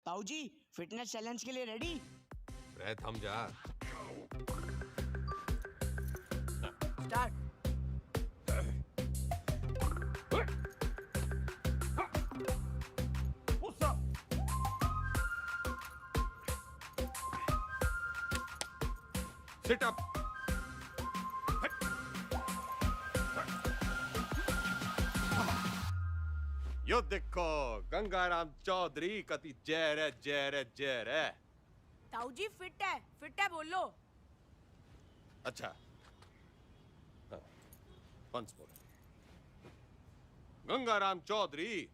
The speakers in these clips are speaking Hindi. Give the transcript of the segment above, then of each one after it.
ताऊ जी फिटनेस चैलेंज के लिए रेडी? रह थम जा। स्टार्ट। Sit up. यो देखो गंगाराम चौधरी कति जहर है, जहर है, जहर है। ताऊ जी फिट है बोलो। अच्छा हाँ, once more। Gangaram Chaudhary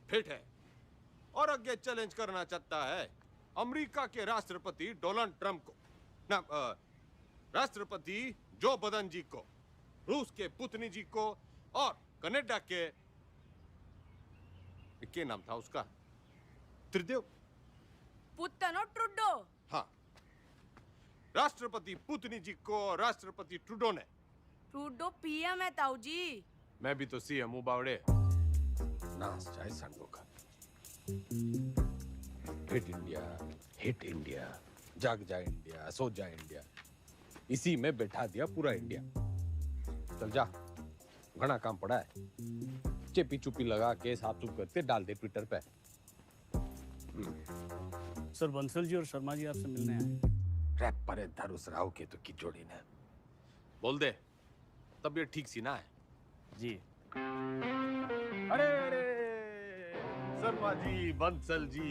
fit है और आगे चैलेंज करना चाहता है अमेरिका के राष्ट्रपति डोनाल्ड ट्रंप को, ना राष्ट्रपति जो बदन जी को, रूस के पुतिन जी को और कनाडा के क्या नाम था उसका, त्रिदेव पुतनो ट्रुडो। हाँ, राष्ट्रपति पुतिन जी को राष्ट्रपति ट्रूडो ने। ट्रुडो पीएम है ताऊ जी। मैं भी तो सीएम हूँ बावड़े। नाच जाए संगो का। हिट इंडिया, जाग जाए इंडिया, सो जाए इंडिया, इसी में बैठा दिया पूरा इंडिया। चल जा, घना काम पड़ा है। चेपी चुपी लगा के साफ सुफ करते डाल दे ट्विटर पे। सर बंसल जी और शर्मा जी आपसे मिलने आए। रैप पर धर उस राव के तो की जोड़ी ने। बोल दे, तबीयत ठीक सी ना है? जी। अरे अरे शर्मा जी, बंसल जी,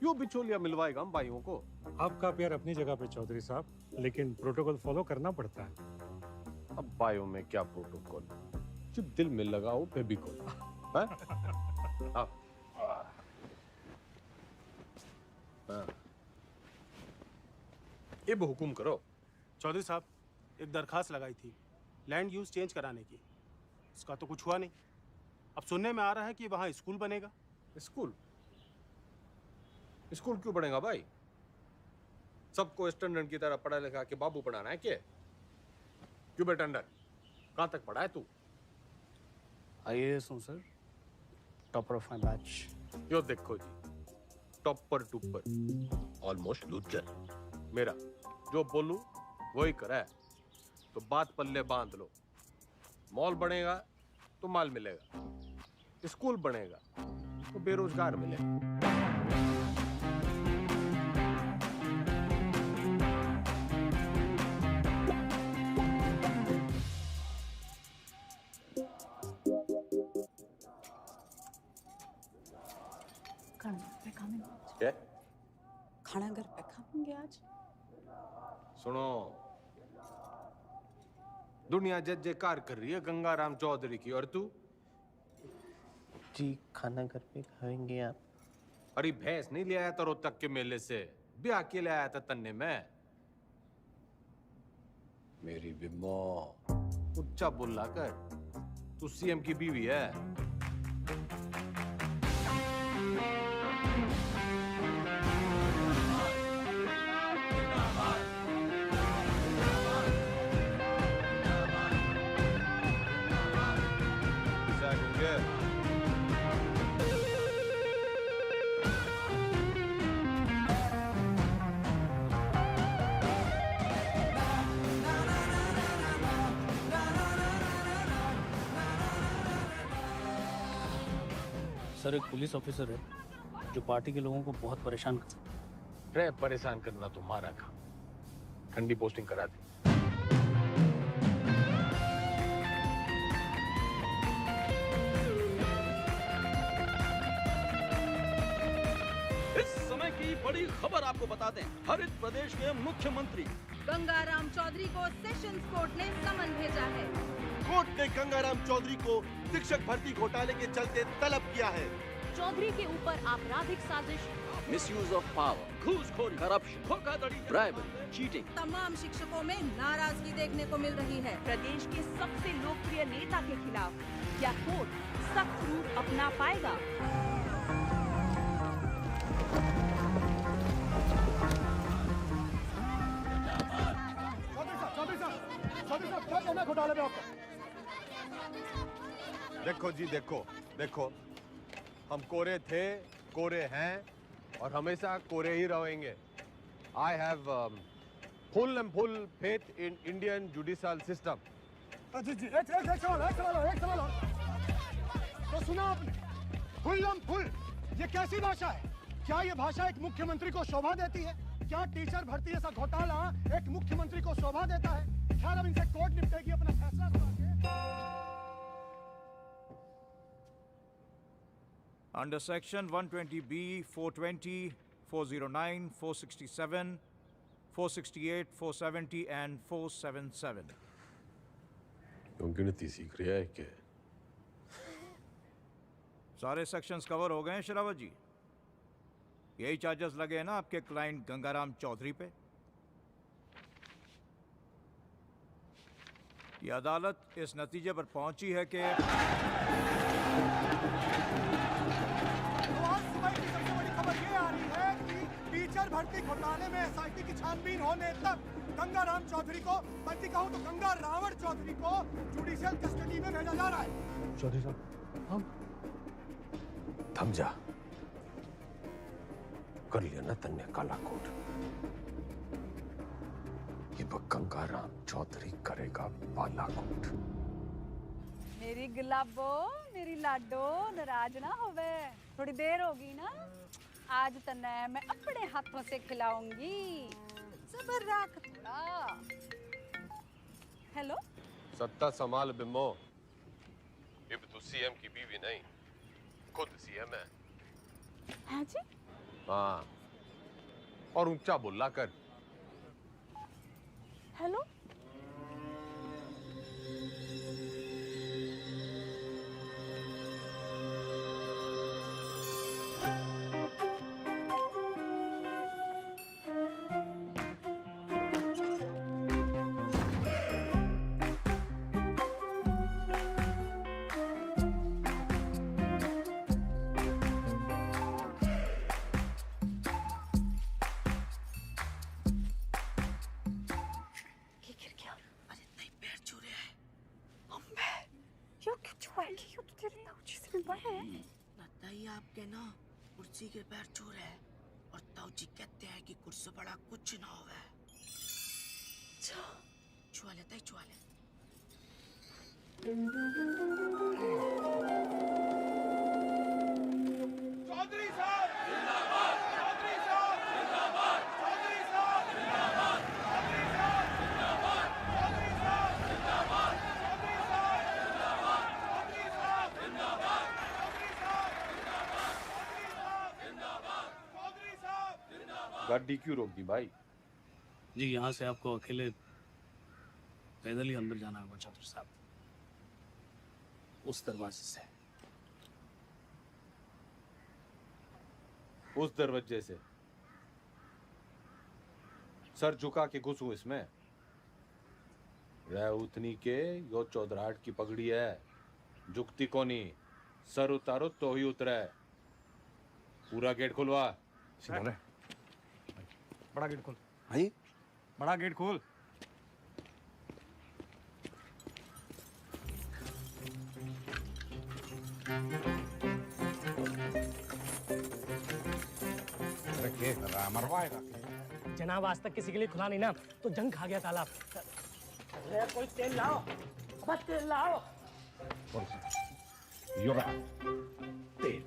यो बिचौलिया मिलवाएगा हम भाइयों को। आपका प्यार अपनी जगह पे चौधरी साहब, लेकिन प्रोटोकॉल फॉलो करना पड़ता है। अब भाइयों में क्या प्रोटोकॉल, जब दिल में लगाओ फेविकोल। अब हुकुम करो। चौधरी साहब, एक दरखास्त लगाई थी लैंड यूज चेंज कराने की, उसका तो कुछ हुआ नहीं। अब सुनने में आ रहा है कि वहाँ स्कूल बनेगा। स्कूल? स्कूल क्यों बनेगा भाई? सबको स्टैंडर्ड की तरह पढ़ा लिखा के बाबू बनाना है क्या? क्यों बेटा अंडर, कहाँ तक पढ़ा है तू? IAS हूँ sir, topper of my batch. यो देखो जी, टॉपर टूपर ऑलमोस्ट लूजर। मेरा जो बोलूं वही करा है, तो बात पल्ले बांध लो। मॉल बनेगा तो माल मिलेगा, स्कूल बनेगा तो बेरोजगार मिलेगा। क्या? खाना घर पे खाएंगे आज। सुनो, दुनिया जय जयकार कर रही है गंगाराम चौधरी की, और तू? जी खाना घर पे खाएंगे आप। अरे भैंस नहीं ले आया था रोहतक के मेले से, ब्याह के ले आया था तन्ने में। मेरी बिम्बो उच्चा बोला कर, तू सीएम की बीवी है। सर एक पुलिस ऑफिसर है जो पार्टी के लोगों को बहुत परेशान करता है। रे परेशान करना तुम्हारा काम, ठंडी पोस्टिंग करा दी। इस समय की बड़ी खबर आपको बताते हैं। हरित प्रदेश के मुख्यमंत्री गंगाराम चौधरी को सेशंस कोर्ट ने समन भेजा है। कोर्ट ने गंगाराम चौधरी को शिक्षक भर्ती घोटाले के चलते तलब किया है। चौधरी के ऊपर आपराधिक साजिश, मिसयूज ऑफ पावर, घूसखोरी, करप्शन, धोखाधड़ी, ब्राइबरी, चीटिंग। तमाम शिक्षकों में नाराजगी देखने को मिल रही है। प्रदेश के सबसे लोकप्रिय नेता के खिलाफ क्या कोर्ट सख्त रूप अपना पाएगा? क्या कहना घोटाले में आपका? देखो जी, देखो देखो, हम कोरे थे, कोरे हैं और हमेशा कोरे ही रहेंगे। I have full and full faith in Indian judicial system. जी जी एक सवाल और। तो सुना आपने फुल ये कैसी भाषा है? क्या ये भाषा एक मुख्यमंत्री को शोभा देती है? क्या टीचर भर्ती जैसा घोटाला एक मुख्यमंत्री को शोभा देता है? खैर अब इनसे कोर्ट निपटेगी अपना फैसला सुना Under Section 120B, 420, 409, 467, 468, 470 and 477. तुम गिनती सीख रही है क्या? सारे सेक्शंस कवर हो गए हैं शरावत जी। यही चार्जेस लगे हैं ना आपके क्लाइंट गंगाराम चौधरी पे। ये अदालत इस नतीजे पर पहुंची है कि आज सुबह की सबसे बड़ी खबर ये आ रही है कि टीचर भर्ती घोटाले में एसआईटी की छानबीन होने तक गंगाराम चौधरी को, बल्कि कहूं तो गंगा रावण चौधरी को जुडिशियल कस्टडी में भेजा जा रहा है। चौधरी साहब हम थम जा। कर लिया ना तन्ने काला कोट। ये गंगाराम चौधरी करेगा बालाकोट। मेरी गुलाबो, मेरी लाडो, नाराज ना होवे। थोड़ी देर होगी ना, आज तन्ने मैं अपने हाथों से खिलाऊंगी। सब्र रख थोड़ा। हेलो, सत्ता संभाल बिम्बो। अब तू सीएम की बीवी नहीं, खुद सीएम है। हाँ जी? हाँ, और ऊंचा बोला कर। हेलो, बताइए आपके ना कुर्सी के पैर छू रहे हैं और ताऊजी कहते हैं कि कुर्सी बड़ा कुछ ना होवे। छुआ लेता है, छुआ ले। चौधरी साहब जिंदाबाद, चौधरी साहब जिंदाबाद, चौधरी साहब जिंदाबाद, चौधरी साहब जिंदाबाद, चौधरी साहब जिंदाबाद, चौधरी साहब जिंदाबाद, चौधरी साहब जिंदाबाद, चौधरी साहब जिंदाबाद, चौधरी साहब जिंदाबाद। गाड़ी क्यों रोक दी भाई? जी यहाँ से आपको अकेले पैदल ही अंदर जाना होगा चौधरी साहब, उस दरवाजे से। उस दरवाजे से? सर झुका के घुसूं इसमें? रह उतनी के यो चौधराहट की पगड़ी है, झुकती कोनी। सर उतारो तो ही उतरे। पूरा गेट खुलवा। बड़ा गेट खोल। भाई बड़ा गेट खोल। मरवाएगा। जनाब आज तक किसी के लिए खुला नहीं ना, तो जंग खा गया ताला। कोई तेल लाओ, बस तेल लाओ। तेल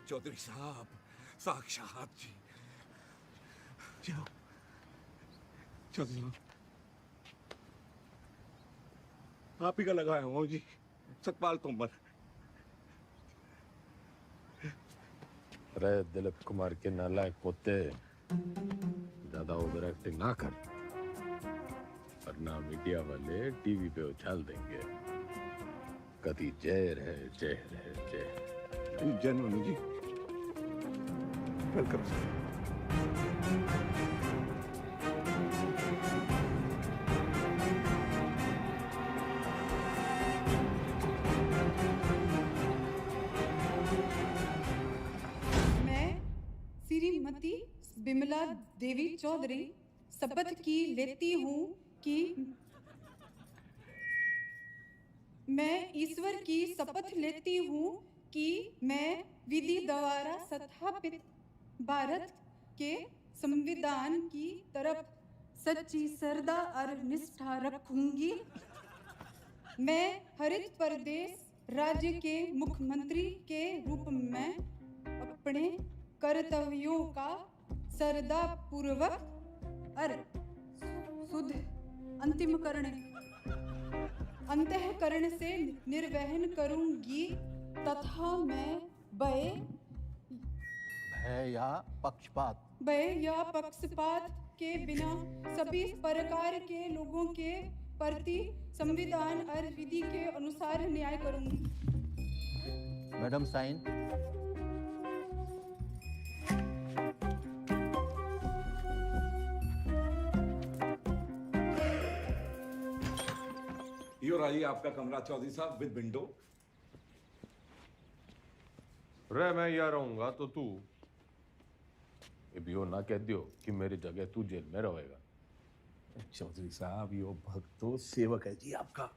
चौधरी साहब साक्षात जी। जाओ चौधरी साहब, आप ही का लगाया हूँ जी, सतपाल तोमर। अरे दिलीप कुमार के नालायक पोते, ज्यादा ओवर एक्टिंग ना कर, वरना मीडिया वाले टीवी पे उछाल देंगे। कभी जय रहे, जय रहे, जय। जेन्युइन जी। Welcome sir. मैं श्रीमती बिमला देवी चौधरी शपथ की लेती हूँ कि मैं ईश्वर की शपथ लेती हूँ कि मैं विधि द्वारा स्थापित भारत के संविधान की तरफ सच्ची श्रद्धा और निष्ठा रखूंगी। मैं हरित प्रदेश राज्य के मुख्यमंत्री के रूप में अपने कर्तव्यों का श्रद्धा पूर्वक और शुद्ध अंतःकरण से निर्वहन करूंगी तथा मैं भय या पक्षपात के बिना सभी प्रकार के लोगों के प्रति संविधान और विधि के अनुसार न्याय करूंगी। Madam sign. यो रही आपका कमरा चौधरी साहब विद विंडो। रे मैं यहाँ रहूंगा तो तू ये भी हो ना कह दियो कि मेरी जगह तू जेल में रहेगा। चौधरी साहब यो भक्तो सेवक है जी आपका,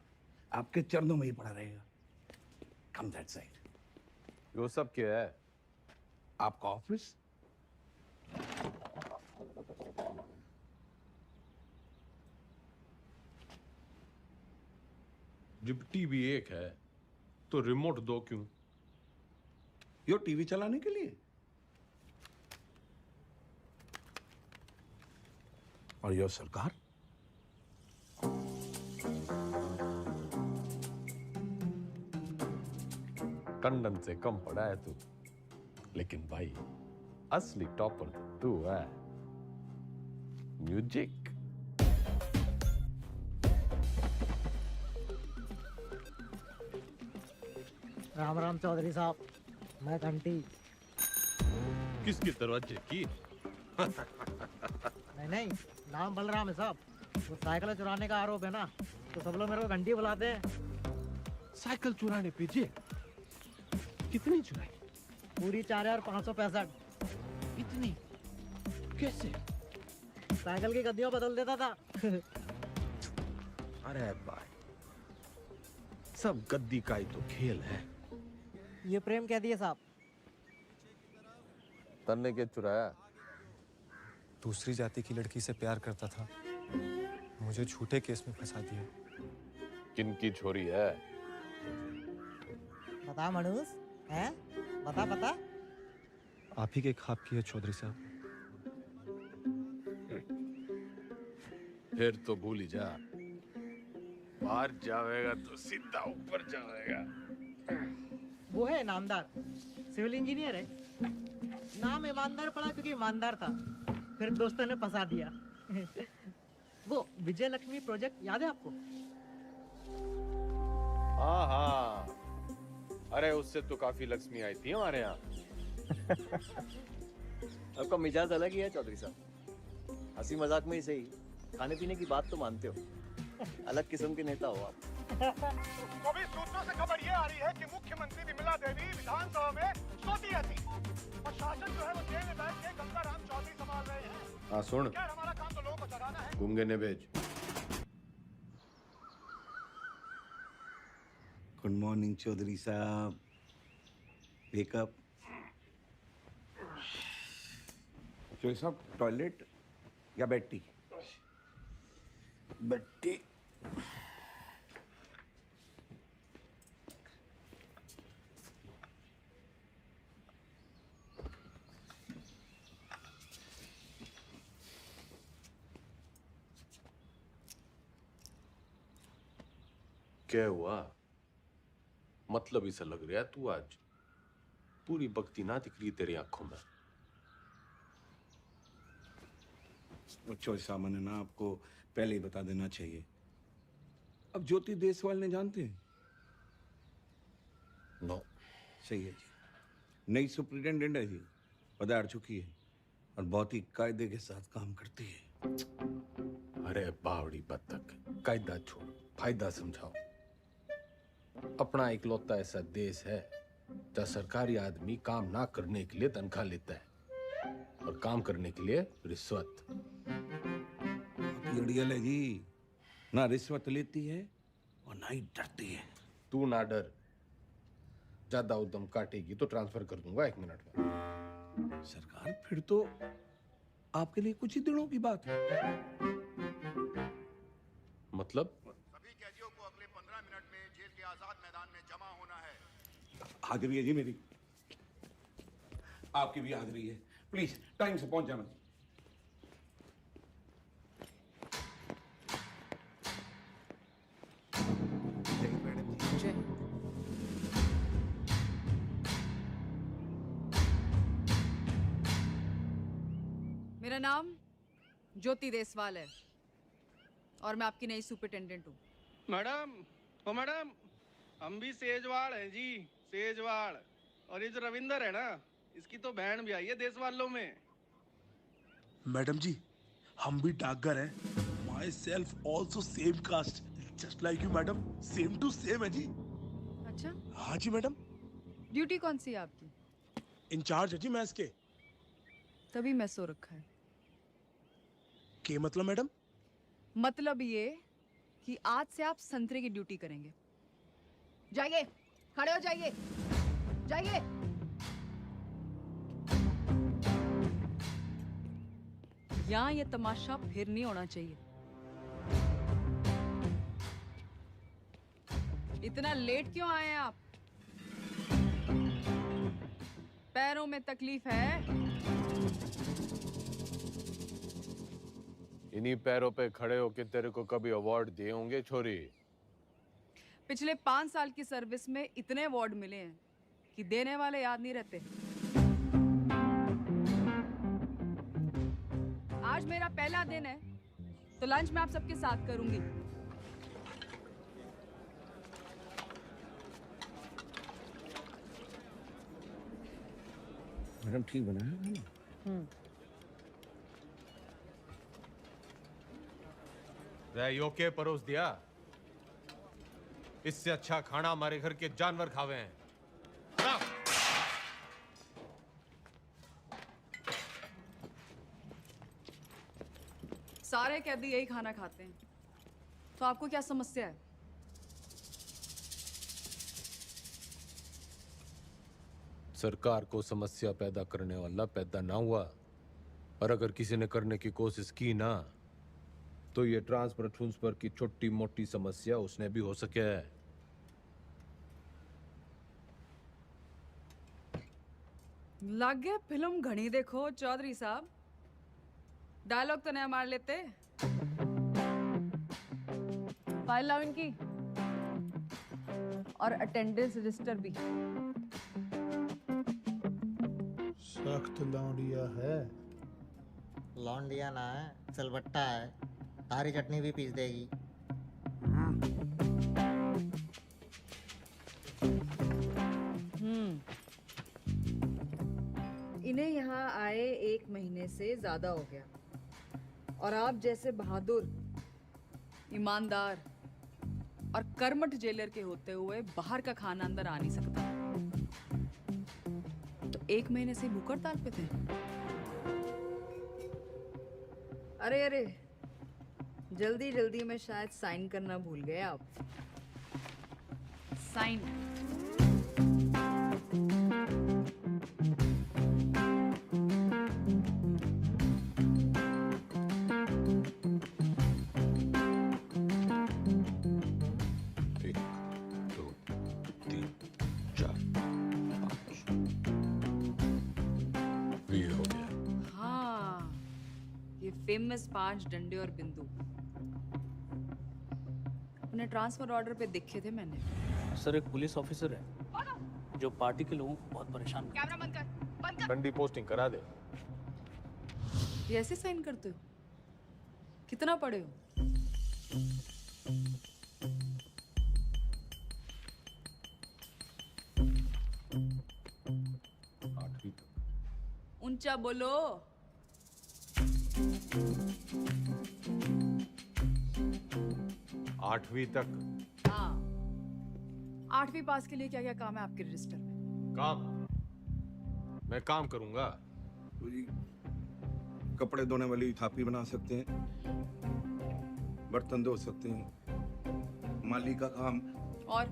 आपके चरणों में ही पड़ा रहेगा। कम दैट साइड। यो सब क्या है? आपका ऑफिस। जब टीवी एक है तो रिमोट दो क्यों? यो टीवी चलाने के लिए। और यो सरकार। टंडन से कम पड़ा है तू, लेकिन भाई असली टॉपर तू है। म्यूजिक। राम राम चौधरी साहब, मैं घंटी। किसकी दरवाजे की? नहीं, नाम बलराम है साहब। वो साइकिल चुराने का आरोप है ना, तो सब लोग मेरे को घंटी बुलाते हैं। साइकिल चुराने पे जेल? कितनी चुराई? पूरी 4565। इतनी? कैसे? साइकिल की गद्दियों बदल देता था। अरे भाई, सब गद्दी का ही तो खेल है। ये प्रेम कह दिए साहब। तन्ने के चुराया? दूसरी जाति की लड़की से प्यार करता था, मुझे झूठे केस में फंसा दिया। किनकी छोरी है? बता मनुष, हैं? बता। आप ही के ख्वाब की है चौधरी साहब। फिर तो भूल ही जा, बाहर जाएगा तो सीधा ऊपर जाएगा। वो है नामदार, सिविल इंजीनियर है। नाम ईमानदार पड़ा क्योंकि ईमानदार था, फिर दोस्तों ने फंसा दिया। वो विजय लक्ष्मी प्रोजेक्ट याद है आपको? हाँ, अरे उससे तो काफी लक्ष्मी आई थी हमारे यहाँ। आपका मिजाज अलग ही है चौधरी साहब। हंसी मजाक में ही सही, खाने पीने की बात तो मानते हो। अलग किस्म के नेता हो आप। तो भी सूत्रों से खबर ये आ रही है कि मुख्यमंत्री विमला देवी विधानसभा में सोती थी और शासन जो है वो जेल में बैठ के गंगाराम चौधरी संभाल रहे हैं। हाँ सुन, क्या हमारा काम तो लोगों को डराना है। गूंगे ने भेज। गुड मॉर्निंग चौधरी साहब। वेकअप। चौधरी साहब, टॉयलेट या बेड टी? Bed tea. क्या हुआ? मतलब इसे लग रहा है तू आज पूरी भक्ति ना दिख रही तेरी आंखों में। चौधरी साहब, मैंने ना आपको पहले ही बता देना चाहिए। अब ज्योति देसवाल ने जानते हैं? नो। सही है जी। नई सुप्रिटेंडेंट है जी, पधार चुकी है और बहुत ही कायदे के साथ काम करती है। अरे बावड़ी बत्तख, कायदा छोड़, फायदा समझाओ। अपना इकलौता ऐसा देश है जहाँ सरकारी आदमी काम ना करने के लिए तनख्वाह लेता है और काम करने के लिए रिश्वत। अड़ियल है जी, ना रिश्वत लेती है और ना ही डरती है। तू ना डर, ज्यादा उद्यम काटेगी तो ट्रांसफर कर दूंगा 1 मिनट में। सरकार फिर तो आपके लिए कुछ ही दिनों की बात है। मतलब? सभी कैदियों को अगले 15 मिनट में जेल के आजाद मैदान में जमा होना है। हाजिरी है जी मेरी, आपकी भी हाजिरी है। प्लीज टाइम से पहुंच जाना। मेरा नाम ज्योति देसवाल है और मैं आपकी नई सुपरिटेंडेंट हूँ। मैडम, ओ मैडम, हम भी सेजवाड़ हैं जी, सेजवाड़। और ये जो रविंदर है ना, इसकी तो बहन भी आई है देसवालों में। मैडम जी, हम भी डाकघर हैं। Myself also same caste, just like you madam, same to same है जी। अच्छा? हाँ जी मैडम। ड्यूटी कौन सी है आपकी? इंचार्ज है जी मैस के। तभी मैं सो रखा है। के मतलब मैडम? मतलब ये कि आज से आप संतरे की ड्यूटी करेंगे। जाइए, खड़े हो जाइए, जाइए। यहाँ ये तमाशा फिर नहीं होना चाहिए। इतना लेट क्यों आए हैं आप? पैरों में तकलीफ है? इन्हीं पैरों पे खड़े होके तेरे को कभी अवार्ड दिए होंगे छोरी? पिछले 5 साल की सर्विस में इतने अवार्ड मिले हैं कि देने वाले याद नहीं रहते। आज मेरा पहला दिन है तो लंच मैं आप सबके साथ करूंगी। मैडम ठीक बना है? योके परोस दिया। इससे अच्छा खाना हमारे घर के जानवर खावे हैं। सारे कैदी यही खाना खाते हैं, तो आपको क्या समस्या है? सरकार को समस्या पैदा करने वाला पैदा ना हुआ, और अगर किसी ने करने की कोशिश की ना, तो ये ट्रांसफर की छोटी मोटी समस्या उसने भी हो सके है। लग गया फिल्म घनी देखो चौधरी साहब। डायलॉग तो नया मार लेते। फाइल लाओ इनकी, और अटेंडेंस रजिस्टर भी। सख्त लौंडिया है। लौंडिया ना है, सिलबट्टा है। तारी चटनी भी पीस देगी। इन्हें यहाँ आए 1 महीने से ज्यादा हो गया, और आप जैसे बहादुर, ईमानदार और कर्मठ जेलर के होते हुए बाहर का खाना अंदर आ नहीं सकता। तो 1 महीने से भूख हड़ताल पे थे। अरे अरे, जल्दी जल्दी में शायद साइन करना भूल गए आप। साइन। फेमस 5 डंडे और बिंदु उन्हें ट्रांसफर ऑर्डर पे दिखे थे मैंने। सर, एक पुलिस ऑफिसर है जो पार्टी के लोगों को बहुत परेशान करता है। कैमरा बंद कर, बंद कर। ठंडी पोस्टिंग करा दे। ये ऐसे साइन करते हो? कितना पढ़े हो? ऊंचा बोलो। आठवीं तक। हाँ, 8वीं पास के लिए क्या क्या काम है आपके रजिस्टर में? काम? मैं काम करूंगा। तो जी कपड़े धोने वाली थापी बना सकते हैं, बर्तन धो सकते हैं, माली का काम, और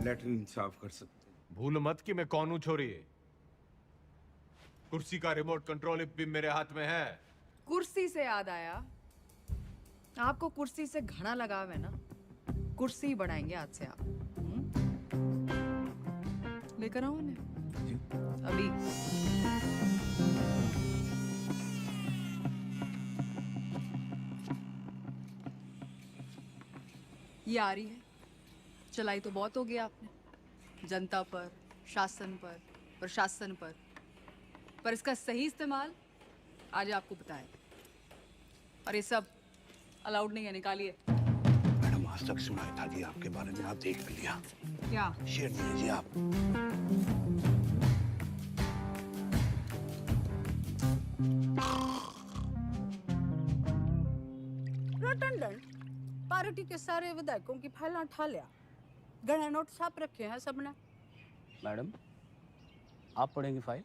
लेटरिन साफ कर सकते हैं। भूल मत कि मैं कौन हूं छोरी। कुर्सी का रिमोट कंट्रोल भी मेरे हाथ में है। कुर्सी से याद आया, आपको कुर्सी से घना लगाव है ना, कुर्सी बढ़ाएंगे आज से आप। लेकर आओ उन्हें अभी। ये आ रही है, चलाई तो बहुत हो गया आपने जनता पर, शासन पर, प्रशासन पर इसका सही इस्तेमाल आज आपको बताएं। और ये सब अलाउड नहीं है, निकालिए। मैडम आज तक सुनाया था जी आपके बारे में, आप देख भी लिया। क्या शेयर दीजिए आप। रटन पार्टी के सारे विधायकों की फाइलें उठा लिया, गणे नोट छाप रखे हैं सबने। मैडम आप पढ़ेंगी फाइल?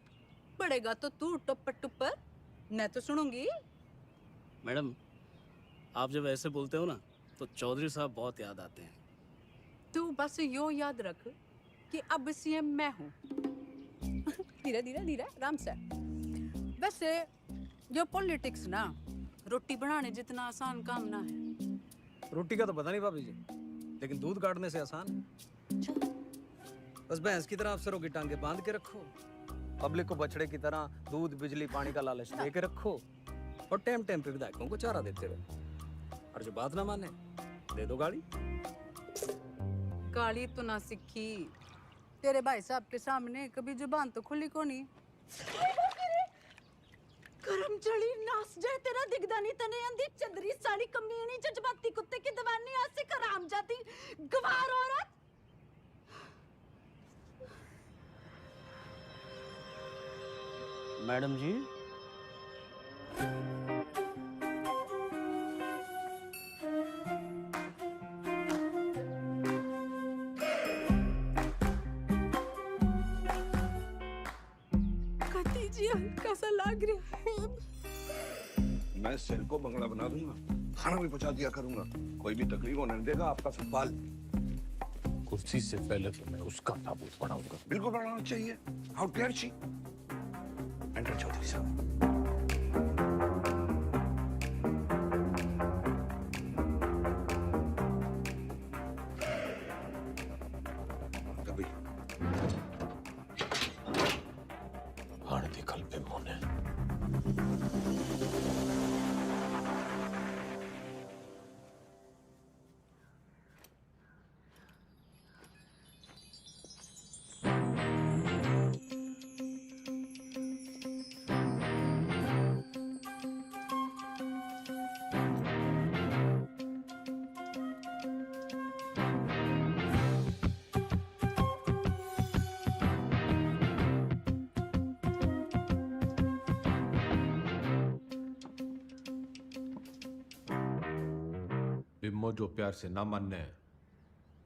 पड़ेगा तो तू टुप्पर टुप्पर, मैं तो सुनूंगी। मैडम आप जब ऐसे बोलते हो ना तो चौधरी साहब बहुत याद आते हैं। तू बस यो याद रख कि अब सीएम मैं हूँ। धीरे धीरे धीरे आराम से। वैसे जो पॉलिटिक्स ना रोटी बनाने जितना आसान काम ना है। रोटी का तो पता नहीं भाभी जी, लेकिन दूध काटने से आसान है। बस भैंस की तरह अफसरों की टांगे बांध के रखो, पब्लिक को बछड़े की तरह दूध बिजली पानी का लालच दे के रखो, और टाइम टाइम पे विधायकों को चारा देते रहो। और जो बात ना माने दे दो गाली। गाली तो ना सीखी, तेरे भाई साहब के सामने कभी जुबान तो खुली को नहीं। करम चढ़ी नास जाए तेरा दिगदानी तने अंधी चंदरी साड़ी कमीनी जज्बाती कुत्ते की दवानी आज से कराम जाती गवार औरत। मैडम जी जी कैसा लग रहा है? मैं सेल को बंगला बना दूंगा, खाना भी पहुंचा दिया करूंगा, कोई भी तकलीफ होने नहीं देगा आपका सवाल। कुर्सी से पहले तो मैं उसका ताबूत बनाऊंगा। बिल्कुल बनाना चाहिए। How dare she. Enter Chaudhary साहब। बिम्मो जो प्यार से ना मानने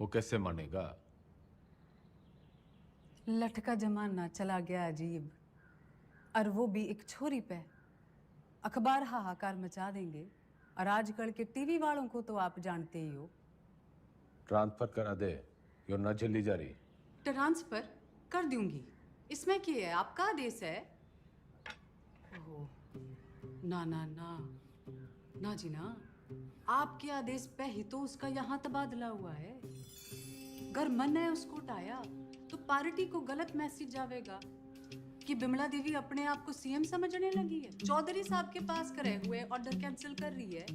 वो कैसे मानेगा? लटका जमाना चला गया अजीब, और वो भी एक छोरी पे। अखबार हाहाकार मचा देंगे, और आजकल के टीवी वालों को तो आप जानते ही हो। ट्रांसफर करा दे, यो न झेली जा रही। ट्रांसफर कर दूंगी, इसमें क्या है, आपका आदेश है। ओह, ना ना ना ना जी ना, आपके आदेश पे ही तो उसका यहाँ तबादला हुआ है। अगर मन है उसको उठाया तो पार्टी को गलत मैसेज जाएगा कि बिमला देवी अपने आप को सीएम समझने लगी है, चौधरी साहब के पास करे हुए ऑर्डर कैंसिल कर रही है।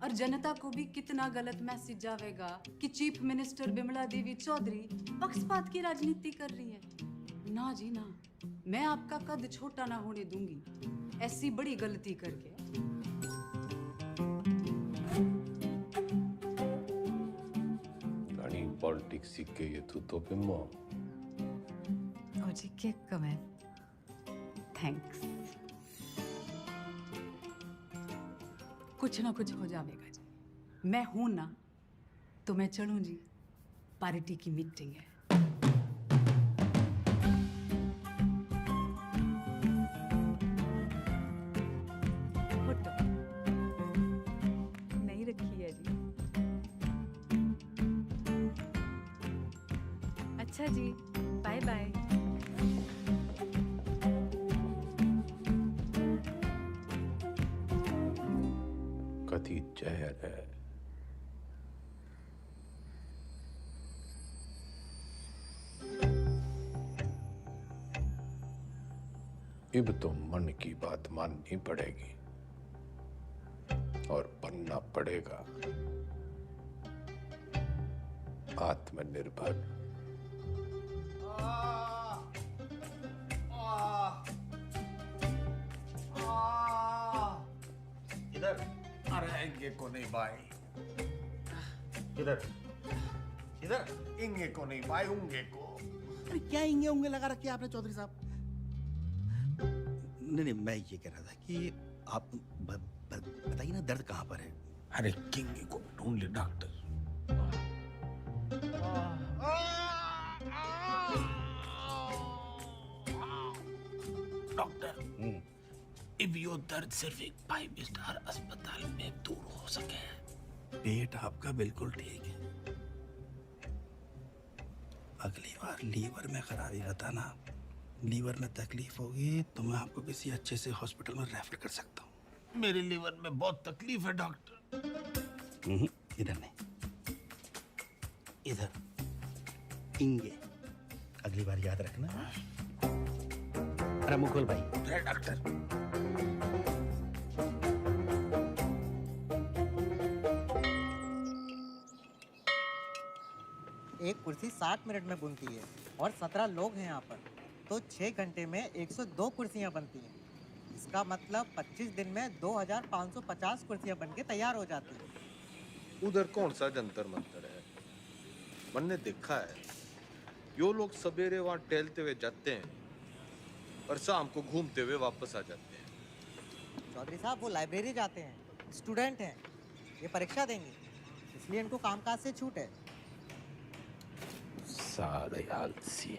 और जनता को भी कितना गलत मैसेज जाएगा कि चीफ मिनिस्टर बिमला देवी चौधरी पक्षपात की राजनीति कर रही है। ना जी ना, मैं आपका कद छोटा ना होने दूंगी ऐसी बड़ी गलती करके। पॉलिटिक्स सीख के ये तू तो बिम्मो। जी के कमेंट थैंक्स। कुछ ना कुछ हो जाएगा जी, मैं हूं ना तो मैं चलूं जी, पार्टी की मीटिंग है। फोटो नहीं रखी है जी। अच्छा जी, बाय बाय। कथी जहर है। अब तो मन की बात माननी पड़ेगी और बनना पड़ेगा आत्मनिर्भर। इधर अरे इंगे को नहीं भाई, इधर इधर इंगे को नहीं भाई, उंगे को। अरे क्या इंगे उंगे लगा रखे आपने चौधरी साहब? नहीं, मैं ये कह रहा था कि आप बताइए ना दर्द कहाँ पर है? अरे किंगे को ढूंढ ले डॉक्टर। डॉक्टर, अब यो दर्द सिर्फ एक 5 स्टार अस्पताल में दूर हो सके। पेट आपका बिल्कुल ठीक है, अगली बार लीवर में खराबी बताना। लीवर में तकलीफ होगी तो मैं आपको किसी अच्छे से हॉस्पिटल में रेफर कर सकता हूँ। मेरे लीवर में बहुत तकलीफ है डॉक्टर। इधर नहीं, इधर इंगे। अगली बार याद रखना। अरे मुकुल भाई। डॉक्टर, एक कुर्सी 60 मिनट में बनती है और 17 लोग हैं यहाँ पर, तो 6 घंटे में 102 कुर्सियाँ बनती हैं। इसका मतलब 25 दिन में 2550 कुर्सियाँ बन के तैयार हो जाती हैं। उधर कौन सा जंतर मंतर है? मैंने देखा है, यो लोग सवेरे वहाँ टहलते हुए जाते हैं और शाम को घूमते हुए वापस आ जाते हैं। चौधरी साहब वो लाइब्रेरी जाते हैं, स्टूडेंट हैं, ये परीक्षा देंगे, इसलिए इनको कामकाज से छूट है। सारे आलसी।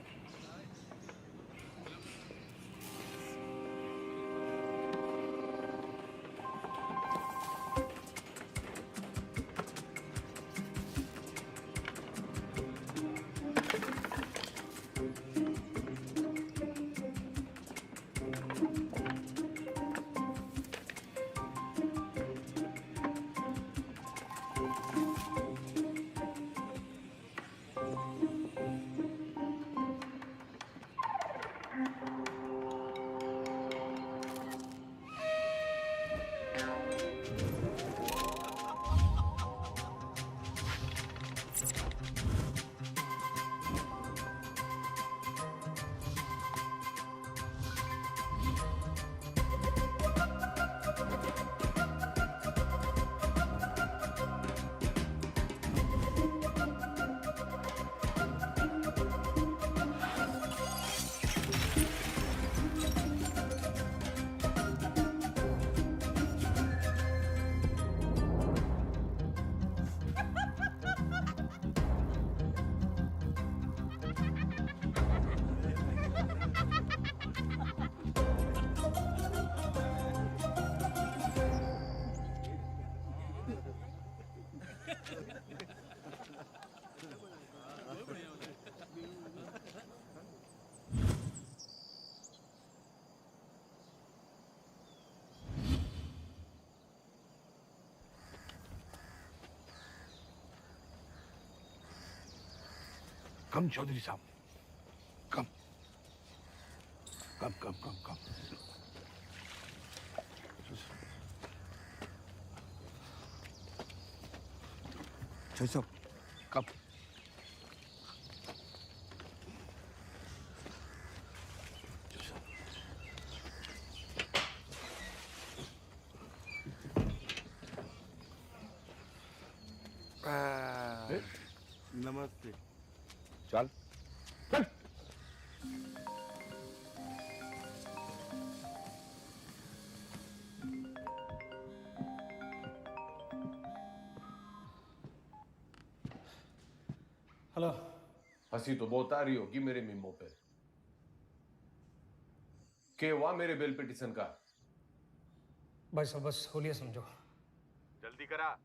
कम चौधरी साहब, कम कम कम कम कम। चौधरी साहब, कम। नमस्ते। चल चल। हंसी तो बहुत आ रही होगी मेरे मीमो पे। क्या हुआ मेरे बेल पिटीशन का? भाई साहब बस होलिया समझो। जल्दी करा।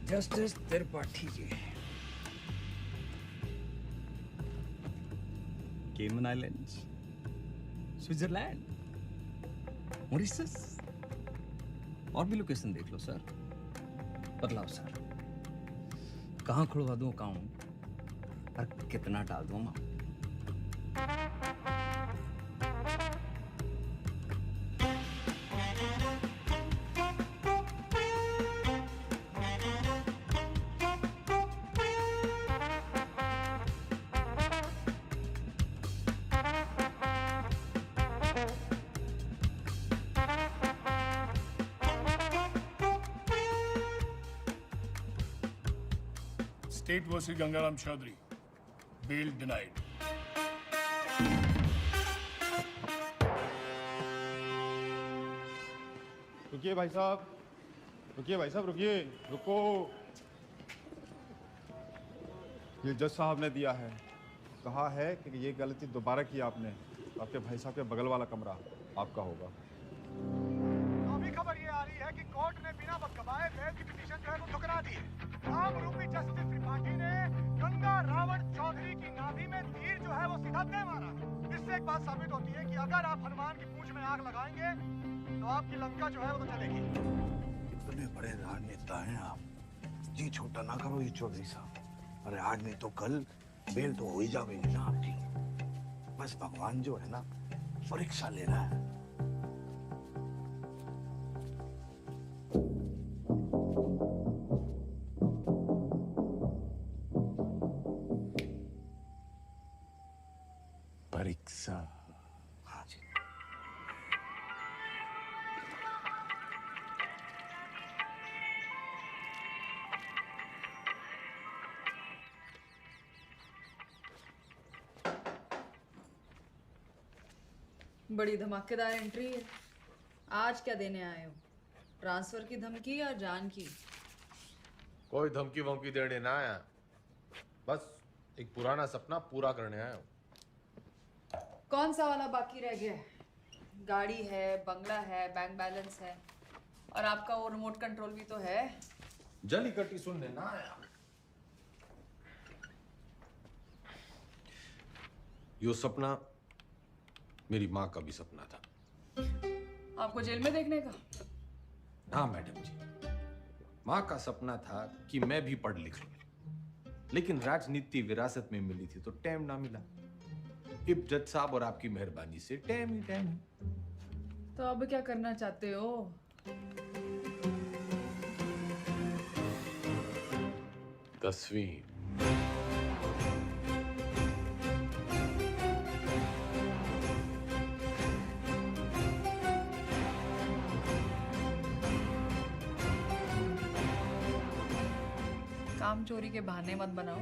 जस्टिस त्रिपाठी जी। केमन आइलैंड्स, स्विट्जरलैंड, मॉरिशस और भी लोकेशन देख लो सर। बतलाओ सर, कहाँ खुलवा दूँ अकाउंट और कितना डाल दूँ amount? State versus Gangaram Chaudhary. Bail denied. रुकिए भाई साहब, रुकिए भाई साहब, रुकिए, रुको। ये जज साहब ने दिया है, कहा है कि ये गलती दोबारा की आपने, आपके भाई साहब के बगल वाला कमरा आपका होगा। अभी खबर ये आ रही है कि कोर्ट ने बिना वक्त गवाए बेल की पिटीशन जो है वो ठुकरा दी है। आमरूपी जस्टिस त्रिपाठी ने गंगा रावण चौधरी की नाभि में तीर जो है वो सीधा दे मारा। इससे एक बात साबित होती है कि अगर आप हनुमान की पूंछ में आग लगाएंगे तो आपकी लंका जो है वो तो चलेगी। इतने बड़े राजनेता हैं आप, जी छोटा ना करो ये चौधरी साहब। अरे आज नहीं तो कल बेल तो हो ही जाएगी ना आपकी। बस भगवान जो है ना परीक्षा ले रहा है। परीक्षा। हाँ जी। बड़ी धमाकेदार एंट्री है। आज क्या देने आए हो? ट्रांसफर की धमकी या जान की? कोई धमकी वमकी देने ना आया, बस एक पुराना सपना पूरा करने आया हूँ। कौन सा वाला बाकी रह गया है? गाड़ी है, बंगला है, बैंक बैलेंस है और आपका वो रिमोट कंट्रोल भी तो है। जली कटी सुनने ना आया। यो सपना मेरी माँ का भी सपना था। आपको जेल में देखने का? हाँ मैडम जी, माँ का सपना था कि मैं भी पढ़ लिख लूं, लेकिन राजनीति विरासत में मिली थी तो टाइम ना मिला। इब जज साहब और आपकी मेहरबानी से टाइम ही टाइम है। तो अब क्या करना चाहते हो? 10वीं। काम चोरी के बहाने मत बनाओ।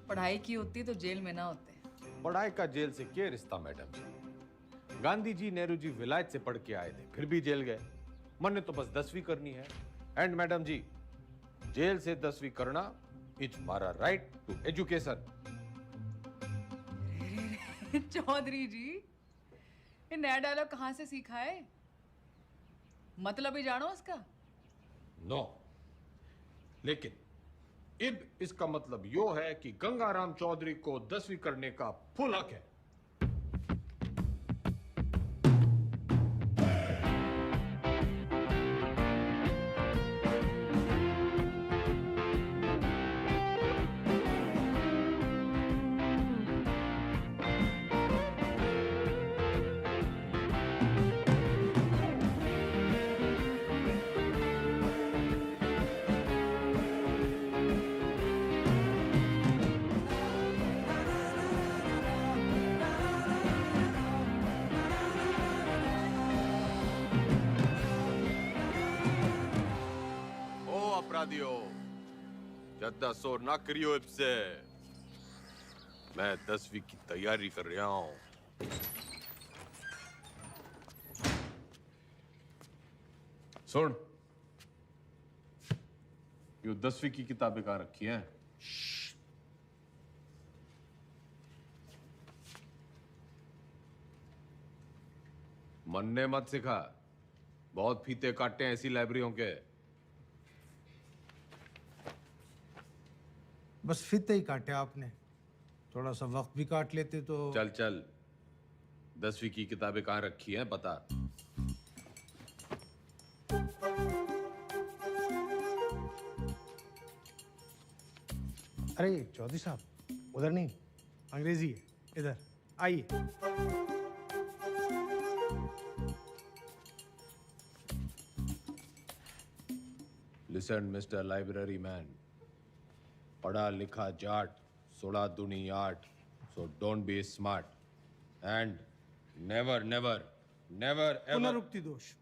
पढ़ाई की होती तो जेल में ना होते। पढ़ाई का जेल से क्या रिश्ता मैडम जी? गांधी जी, नेहरू जी विलायत से पढ़ के आए थे, फिर भी जेल गए। मन ने तो बस 10वीं करनी है। एंड मैडम जी, जेल से 10वीं करना इज हमारा राइट टू एजुकेशन। चौधरी जी, ये नया डायलॉग कहाँ से सीखा है? मतलब ही जानो उसका? नो, लेकिन इब इसका मतलब यो है कि गंगाराम चौधरी को 10वीं करने का फुल हक है। दियो। ज्यादा शोर ना करियो इससे। मैं 10वीं की तैयारी कर रहा हूँ। सुन, यो 10वीं की किताबें कहाँ रखी हैं? मन्ने मत सिखा। बहुत फीते काटे हैं ऐसी लाइब्रेरियों के। बस फीते ही काटे आपने, थोड़ा सा वक्त भी काट लेते तो। चल चल, 10वीं की किताबें कहाँ रखी हैं बता। अरे चौधरी साहब, उधर नहीं, अंग्रेजी है, इधर आइए। लिसन मिस्टर लाइब्रेरी मैन, पढ़ा लिखा जाट, 16 दूनी 8, so don't be smart and never ever पुनरुक्ति दोष।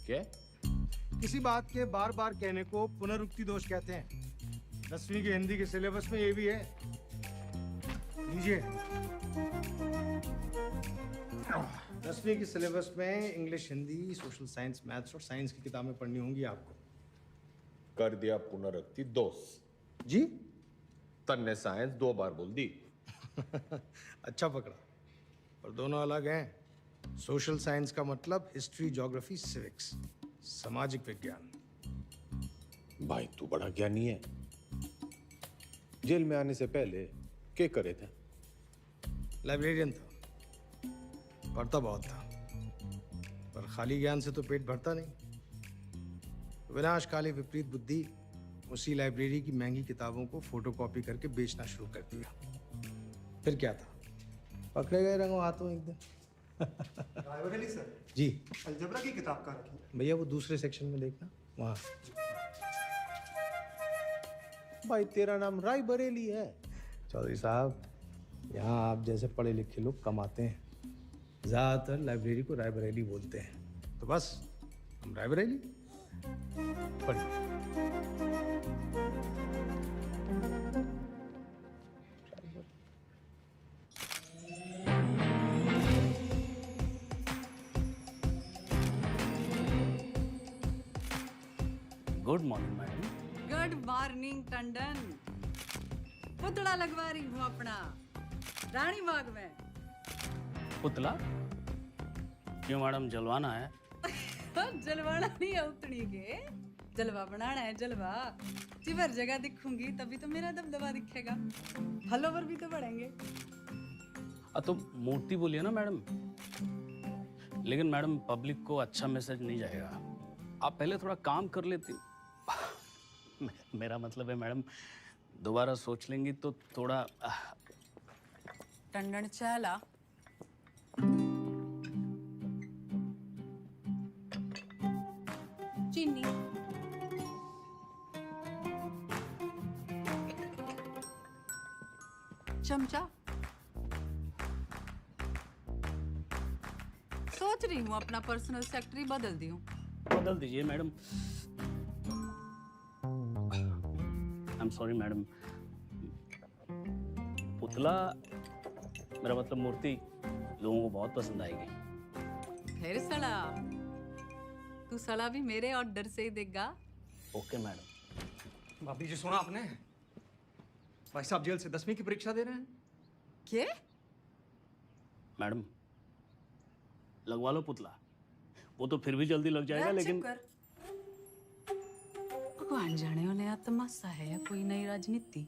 क्या? किसी बात के बार बार कहने को पुनरुक्ति दोष कहते हैं। 10वीं के हिंदी के सिलेबस में ये भी है, लीजिए। 10वीं की सिलेबस में English, Hindi, social science, maths और साइंस की किताबें पढ़नी होंगी आपको। कर दिया पुनरुक्ति दोष। जी? तन्ने साइंस 2 बार बोल दी। अच्छा पकड़ा, पर दोनों अलग हैं। सोशल साइंस का मतलब हिस्ट्री, ज्योग्राफी, सिविक्स, सामाजिक विज्ञान। भाई तू बड़ा ज्ञानी है। जेल में आने से पहले क्या करे थे? लाइब्रेरियन था, पढ़ता बहुत था, पर खाली ज्ञान से तो पेट भरता नहीं। विनाशकाली विपरीत बुद्धि उसी लाइब्रेरी की महंगी किताबों को फोटोकॉपी करके बेचना शुरू कर दिया। फिर क्या था, पकड़े गए रंगों हाथों एक दिन। रायबरेली सर जी, अलजबरा की किताब कहाँ रखी है? भैया वो दूसरे सेक्शन में देखना, वहाँ। भाई तेरा नाम रायबरेली है? चौधरी साहब, यहाँ आप जैसे पढ़े लिखे लोग कम आते हैं। ज़्यादातर लाइब्रेरी को रायबरेली बोलते हैं, तो बस हम रायबरेली। पढ़िए। Good morning madam. Good morning Tandon. पुतला लगवा रही हूँ अपना रानी बाग में। पुतला? क्यों मैडम, जलवाना है? जलवाना नहीं है उतनी के, जलवा बनाना है, जलवा। जिधर जगह दिखूंगी तभी तो मेरा दबदबा दिखेगा, फॉलोवर भी तो बढ़ेंगे। तो मूर्ति बोलिए ना मैडम। लेकिन मैडम, पब्लिक को अच्छा मैसेज नहीं जाएगा। आप पहले थोड़ा काम कर लेती। मेरा मतलब है मैडम, दोबारा सोच लेंगी तो थोड़ा। टंडन चला। चीनी। चमचा। सोच रही हूँ अपना पर्सनल सेक्रेटरी बदल दूं। बदल दीजिए madam. I am sorry madam. पुतला, मेरा मतलब मूर्ति, लोगों को बहुत पसंद आएगी। फिर सड़ा, तू सड़ा भी मेरे ऑर्डर से ही देगा। Okay madam. भाभी जी, सुना आपने? भाई साहब जेल से 10वीं की परीक्षा दे रहे हैं। क्या? मैडम, लगवा लो पुतला, वो तो फिर भी जल्दी लग जाएगा। लेकिन भगवान जाने हो नया तमाशा है या कोई नई राजनीति।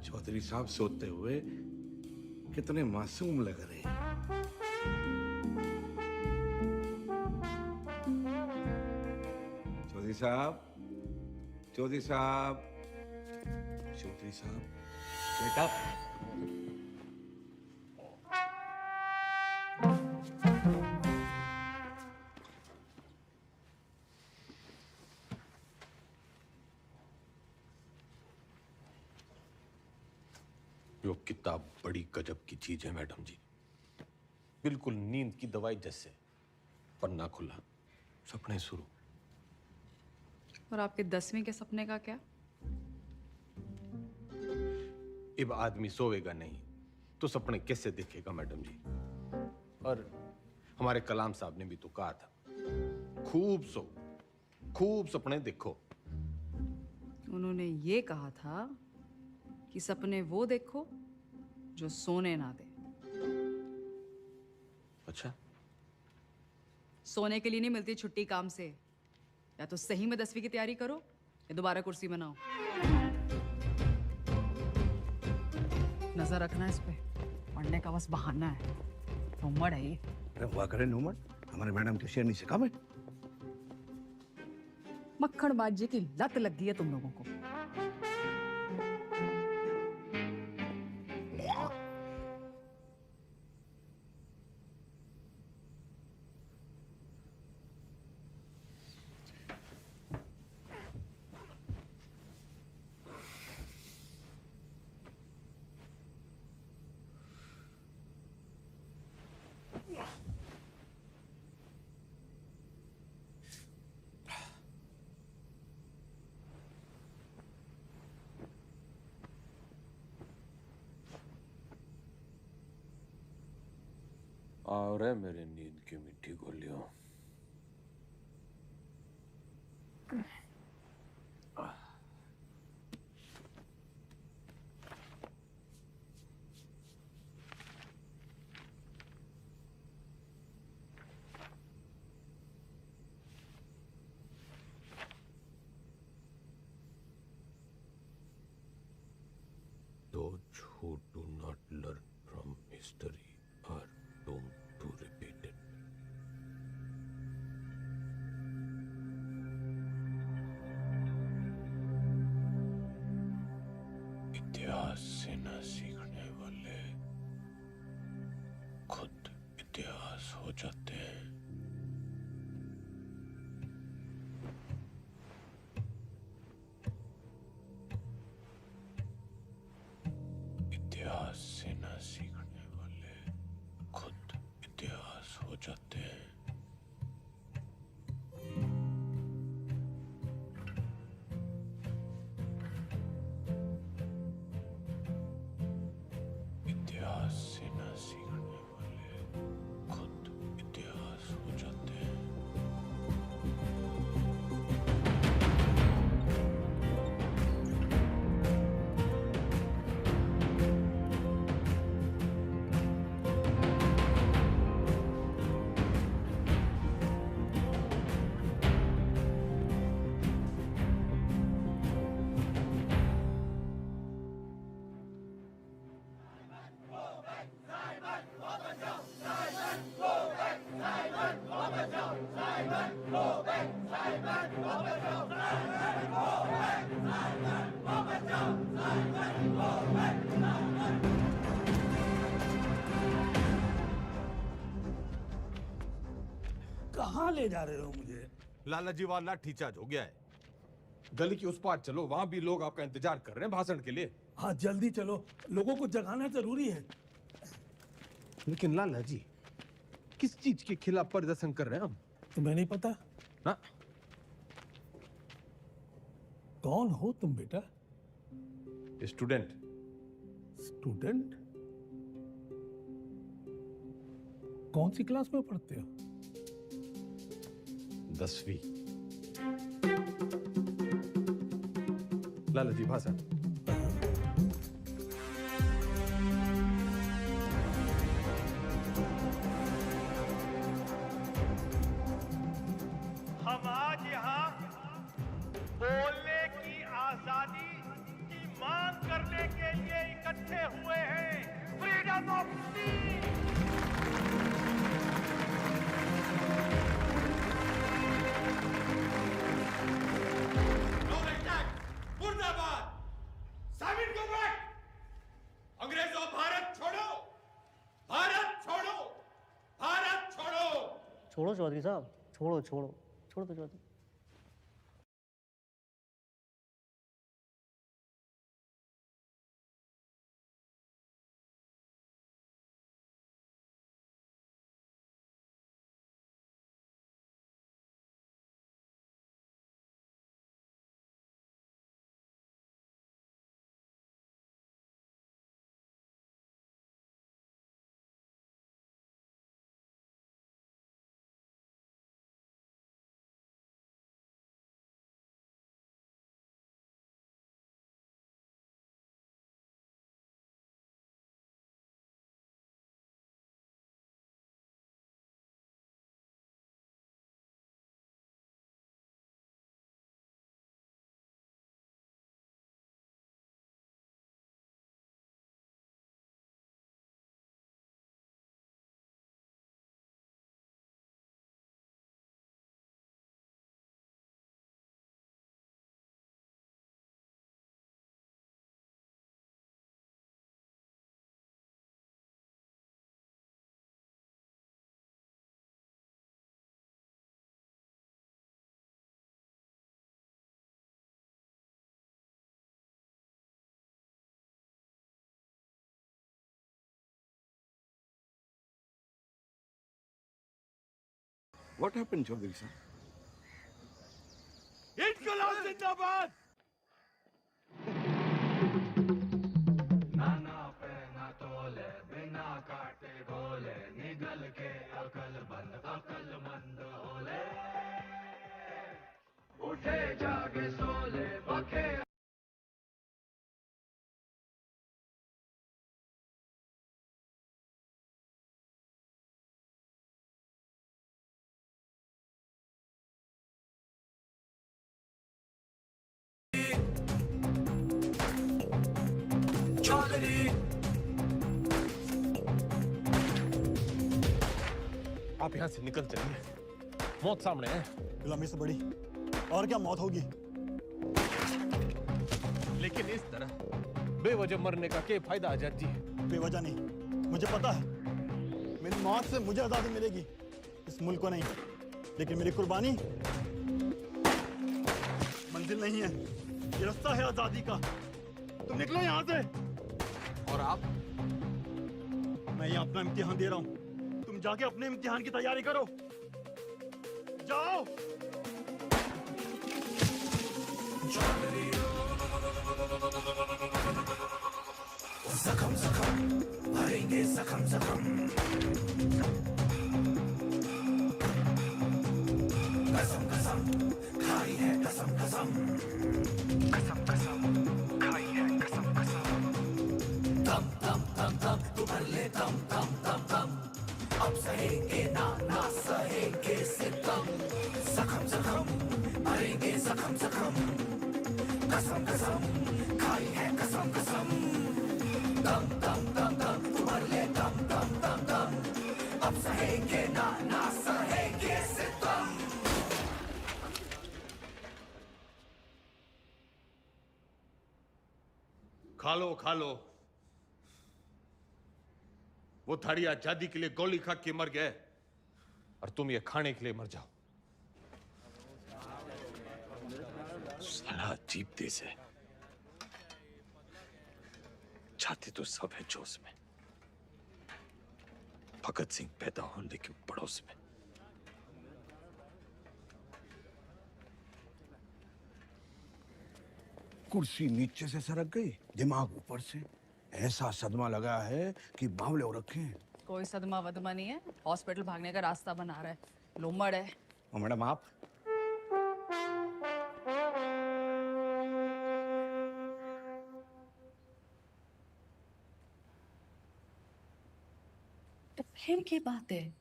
चौधरी साहब सोते हुए कितने मासूम लग रहे हैं। चौधरी साहब, चौधरी साहब, चौधरी साहब, बेटा। यो किताब बड़ी गजब की चीज है मैडम जी, बिल्कुल नींद की दवाई जैसे। पन्ना खुला, सपने शुरू। और आपके 10वीं के सपने का क्या? अब आदमी सोएगा नहीं तो सपने कैसे देखेगा मैडम जी। और हमारे कलाम साहब ने भी तो कहा था, खूब सो, खूब सपने देखो। उन्होंने ये कहा था कि सपने वो देखो जो सोने ना दे। अच्छा, सोने के लिए नहीं मिलती छुट्टी काम से। या तो सही में 10वीं की तैयारी करो या दोबारा कुर्सी बनाओ। नजर रखना इस पे, पढ़ने का बस बहाना है। नूमड़ है ये। अरे वाह करे नूमड़, हमारे मैडम के शेरनी से कम है। मक्खन बाजी की लत लग गई है तुम लोगों को। आ रहे मेरे नींद की मीठी गोलियों। Those who do not learn from history are doomed to repeat it. इतिहास से न सीखने वाले खुद इतिहास हो जाते हैं। इतिहास से न सीखने वाले खुद इतिहास हो जाते हैं। इतिहास से न सीखने वाले खुद इतिहास हो जाते हैं। कहाँ ले जा रहे हो मुझे? लाला जी वाला लाठी चार्ज हो गया है। गली की उस पार चलो, वहां भी लोग आपका इंतजार कर रहे हैं भाषण के लिए। हाँ जल्दी चलो, लोगों को जगाना जरूरी है। लेकिन लाला जी, किस चीज के खिलाफ प्रदर्शन कर रहे हैं हम? तुम्हें नहीं पता? ना? कौन हो तुम बेटा? स्टूडेंट। स्टूडेंट? कौन सी क्लास में पढ़ते हो? 10वीं। लाला जी भाषण। हम आज यहाँ बोलने की आजादी की मांग करने के लिए इकट्ठे हुए हैं। फ्रीडम ऑफ छोड़ो चौधरी साहब, छोड़ो छोड़ो छोड़ो तो Chaudhary. What happened, Chaudhary sir? इनकलाब जिंदाबाद। नाना पे ना तोले, बिना काटे गोले, निगल के अकलमंद होले। उठे जागे सोले, बखे आप यहाँ से निकल चलिए, मौत सामने है। गुलामी से बड़ी और क्या मौत होगी? लेकिन इस तरह बेवजह मरने का क्या फायदा आजाद जी? बेवजह नहीं, मुझे पता है मेरी मौत से मुझे आजादी मिलेगी, इस मुल्क को नहीं। लेकिन मेरी कुर्बानी मंजिल नहीं है, ये रास्ता है आजादी का। तुम निकलो यहाँ से। और आप? मैं यहाँ अपना इम्तिहान दे रहा हूँ, तुम जाके अपने इम्तिहान की तैयारी करो। जाओ। जख्म जख्म भरेंगे, जख्म जख्म कसम कसम खाई है, कसम कसम कसम कसम खाई है, कसम कसम दम दम दम दम तू भर ले दम दम दम दम अब सहेंगे ना ना सहेंगे सितम जख्म जख्म भरेंगे, जख्म जख्म कसम कसम खाई है, कसम कसम दम दम दम दम तू भर ले दम दम दम दम अब सहेंगे ना ना सहेंगे सितम। खा लो, वो थारी आजादी के लिए गोली खा के मर गए और तुम ये खाने के लिए मर जाओ। साला अजीब देश है, चाहते तो सब है जोश में। भगत सिंह पैदा हो लेकिन पड़ोस में। कुर्सी नीचे से सरक गई, दिमाग ऊपर से। ऐसा सदमा लगा है कि बावले हो रखे हैं। कोई सदमा वदमा नहीं है, हॉस्पिटल भागने का रास्ता बना रहा है, लोमड़ है। और मैडम आप? तो फिर क्या बात है,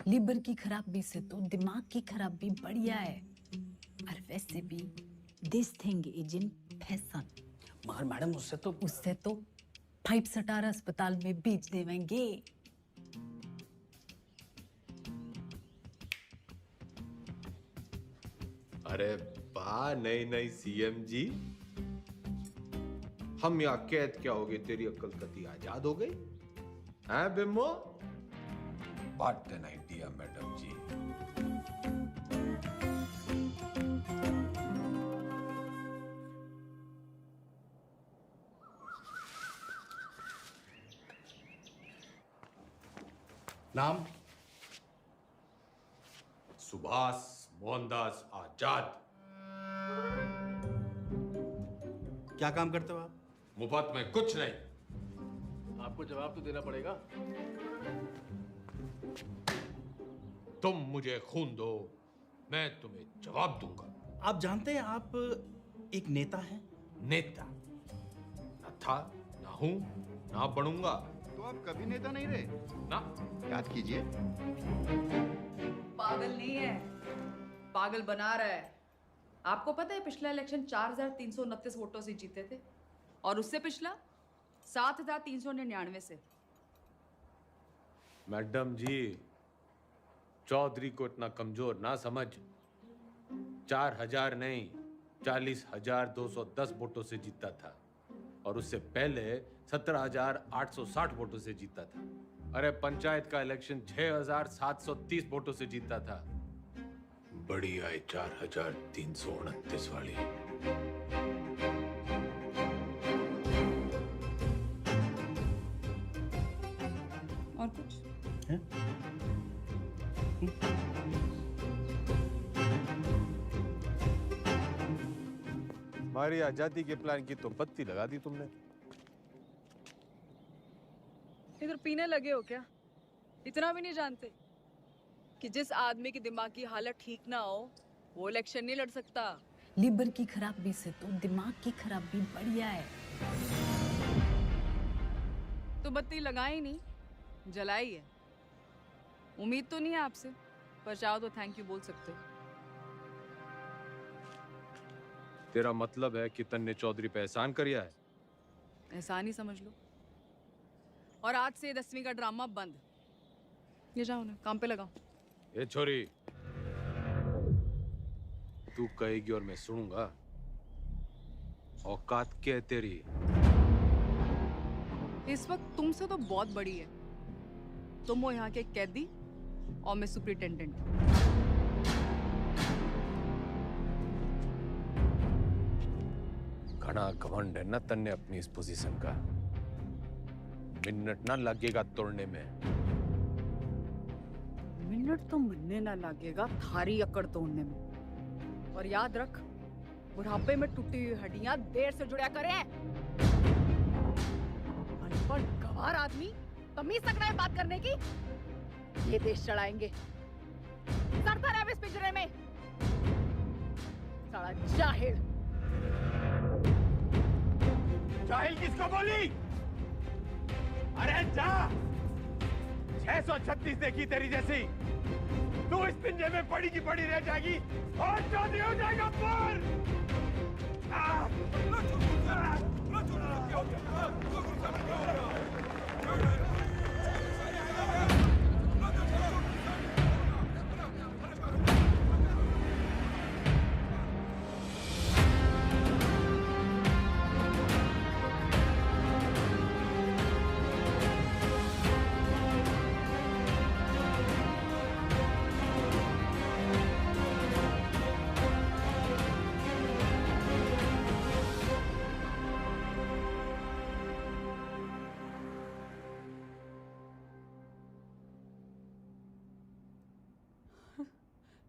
लीवर की खराबी से तो दिमाग की खराबी बढ़िया है। और वैसे भी this thing is in fashion. मगर मैडम उससे तो 5 सटारा अस्पताल में बेच देवेंगे। अरे वाह, नई सीएम जी, हम यहाँ कैद क्या हो गए, तेरी अक्ल कती आजाद हो गई हैं बिम्बो? व्हाट एन आइडिया मैडम जी। नाम? सुभाष मोहनदास आजाद। क्या काम करते हो आप? मुफ्त में कुछ नहीं। आपको जवाब तो देना पड़ेगा। तुम मुझे खून दो, मैं तुम्हें जवाब दूंगा। आप जानते हैं आप एक नेता हैं? नेता न था, न हूं, न बनूंगा। तो आप कभी नेता नहीं रहे ना। याद कीजिए। पागल नहीं है, पागल बना रहा है। आपको पता है पिछला इलेक्शन 4,329 वोटों से जीते थे और उससे पिछला 7,399 से। मैडम जी, चौधरी को इतना कमजोर ना समझ। 4,000 नहीं, 40,210 वोटों से जीता था और उससे पहले 17,860 वोटों से जीता था। अरे पंचायत का इलेक्शन 6,730 वोटों से जीता था। बड़ी आई 4,329 वाली। और कुछ? हमारी आजादी के प्लान की तो बत्ती लगा दी तुमने। इधर पीने लगे हो क्या? इतना भी नहीं जानते कि जिस आदमी की दिमाग की हालत ठीक ना हो वो इलेक्शन नहीं लड़ सकता। लीवर की खराबी से तो दिमाग की खराबी बढ़िया है। तो बत्ती लगाई नहीं, जलाई है। उम्मीद तो नहीं है आपसे, पर चाहो तो थैंक यू बोल सकते हो। तेरा मतलब है कि तन्ने चौधरी पे एहसान करिया है? एहसान ही समझ लो। और आज से 10वीं का ड्रामा बंद। ये जाओ ना, काम पे लगाओ। ए छोरी, तू कहेगी और मैं सुनूंगा। औकात क्या है तेरी? इस वक्त तुमसे तो बहुत बड़ी है। तुम हो यहाँ के कैदी और मैं सुपरिटेंडेंट। घना घमंड है ना तन्ने अपनी इस पोजीशन का। मिनट ना लगेगा तोड़ने में। मिनट तो मिलने ना लगेगा थारी अकड़ तोड़ने में। और याद रख, बुढ़ापे में टूटी हुई हड्डियां देर से जुड़ा करें। अनपढ़ गवार आदमी तमीज तक नहीं बात करने की, ये देश चढ़ाएंगे। सरता रहे इस पिंजरे में, साला जाहिल। जाहिल किसको बोली? अरे जा! 636 देखी तेरी जैसी। तू इस पिंजरे में पड़ी की पड़ी रह जाएगी और चौधरी हो जाएगा पर।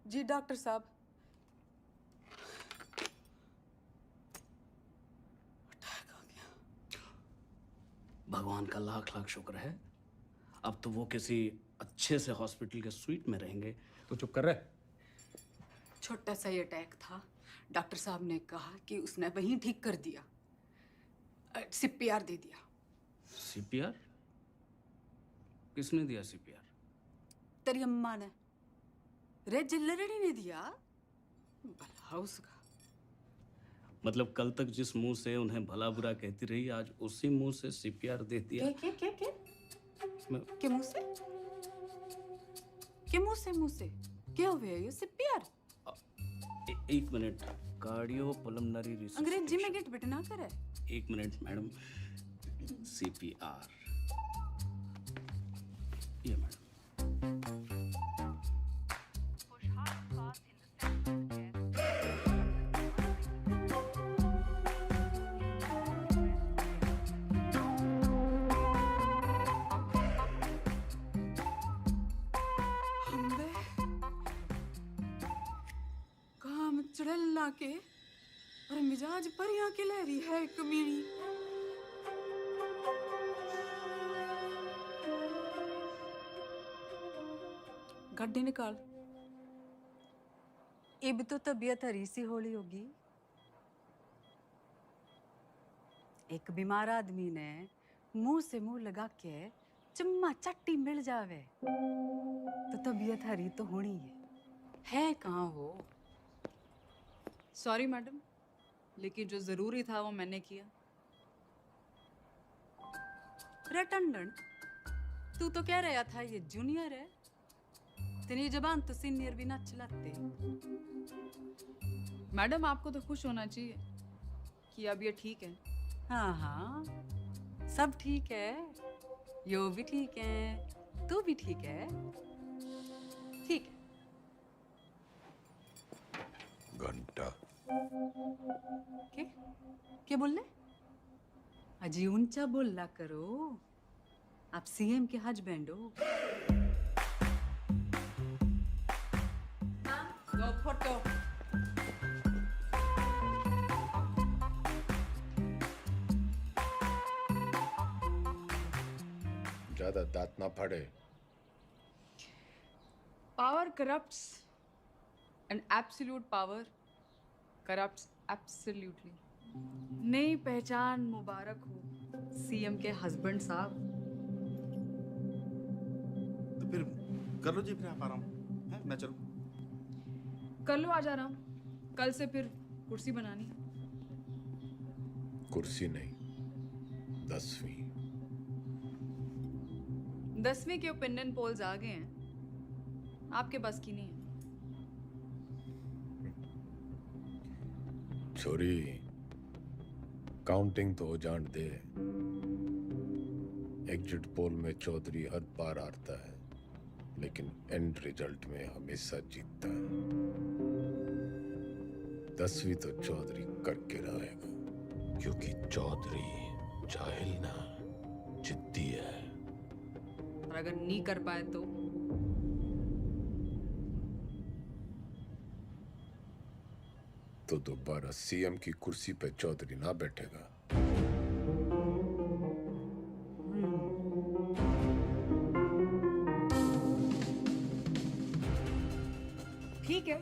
जी डॉक्टर साहब। भगवान का लाख लाख शुक्र है, अब तो वो किसी अच्छे से हॉस्पिटल के स्वीट में रहेंगे। तो चुप कर रहे। छोटा सा ही अटैक था। डॉक्टर साहब ने कहा कि उसने वहीं ठीक कर दिया। सीपीआर दे दिया। सीपीआर? किसने दिया सीपीआर? तेरी अम्मा ने। रे जिल्लरड़ी ने दिया। भला उसका। मतलब कल तक जिस मुंह से उन्हें भला बुरा कहती रही, आज उसी मुंह से सीपीआर दे दिया। क्या के मुंह से? के मुंह से क्या हुआ ये सीपीआर? एक मिनट, कार्डियो पल्मोनरी रिसर्च। अंग्रेजी में गेट बिटना करे। एक मिनट मैडम, सीपीआर ये मैडम। के और मिजाज परियां के लहरी है कमीनी। गड्डी निकाल। अब तो तबीयत हरी सी हौली होगी। एक बीमार आदमी ने मुंह से मुंह लगा के चम्मा चट्टी मिल जावे तो तबीयत हरी तो होनी है कहाँ हो? सॉरी मैडम, लेकिन जो जरूरी था वो मैंने किया। रटंडन, तू तो कह रहा था ये जूनियर है, तेरी जबान तो सीनियर भी ना चलाते। मैडम आपको तो खुश होना चाहिए कि अब ये ठीक है। हाँ हाँ, सब ठीक है, यो भी ठीक है, तू भी ठीक है, ठीक है। घंटा क्या बोल रहे? अजी ऊंचा बोला करो, आप सीएम के हस्बैंड हो। लो फोटो। ज्यादा दांत ना फाड़े। Power corrupts and absolute power corrupts absolutely। नई पहचान मुबारक हो सीएम के हस्बैंड साहब। तो फिर कर लो जी, फिर आप आराम है, मैं चलूं। कर लो आज आराम, कल से फिर कुर्सी बनानी। कुर्सी नहीं, 10वीं। 10वीं के ओपिनियन पोल्स आ गए हैं, आपके बस की नहीं है। छोरी, काउंटिंग तो जान दे। एग्जिट पोल में चौधरी हर बार हारता है, लेकिन एंड रिजल्ट में हमेशा जीतता है। 10वीं तो चौधरी करके रहेगा, क्योंकि चौधरी जाहिल ना, जिद्दी है। और अगर नहीं कर पाए तो दोबारा सीएम की कुर्सी पे चौधरी ना बैठेगा। ठीक है,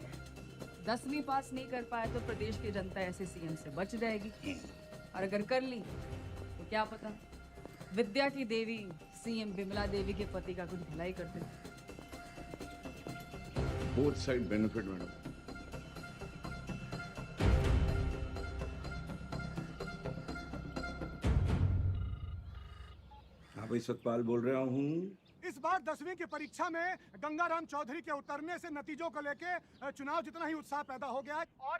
10वीं पास नहीं कर पाए तो प्रदेश की जनता ऐसे सीएम से बच जाएगी, और अगर कर ली तो क्या पता विद्या की देवी सीएम विमला देवी के पति का कुछ भलाई कर दे। Both side benefit madam. हाँ भाई, सतपाल बोल रहा हूँ। इस बार 10वीं की परीक्षा में गंगाराम चौधरी के उतरने से नतीजों को लेके चुनाव जितना ही उत्साह पैदा हो गया है, और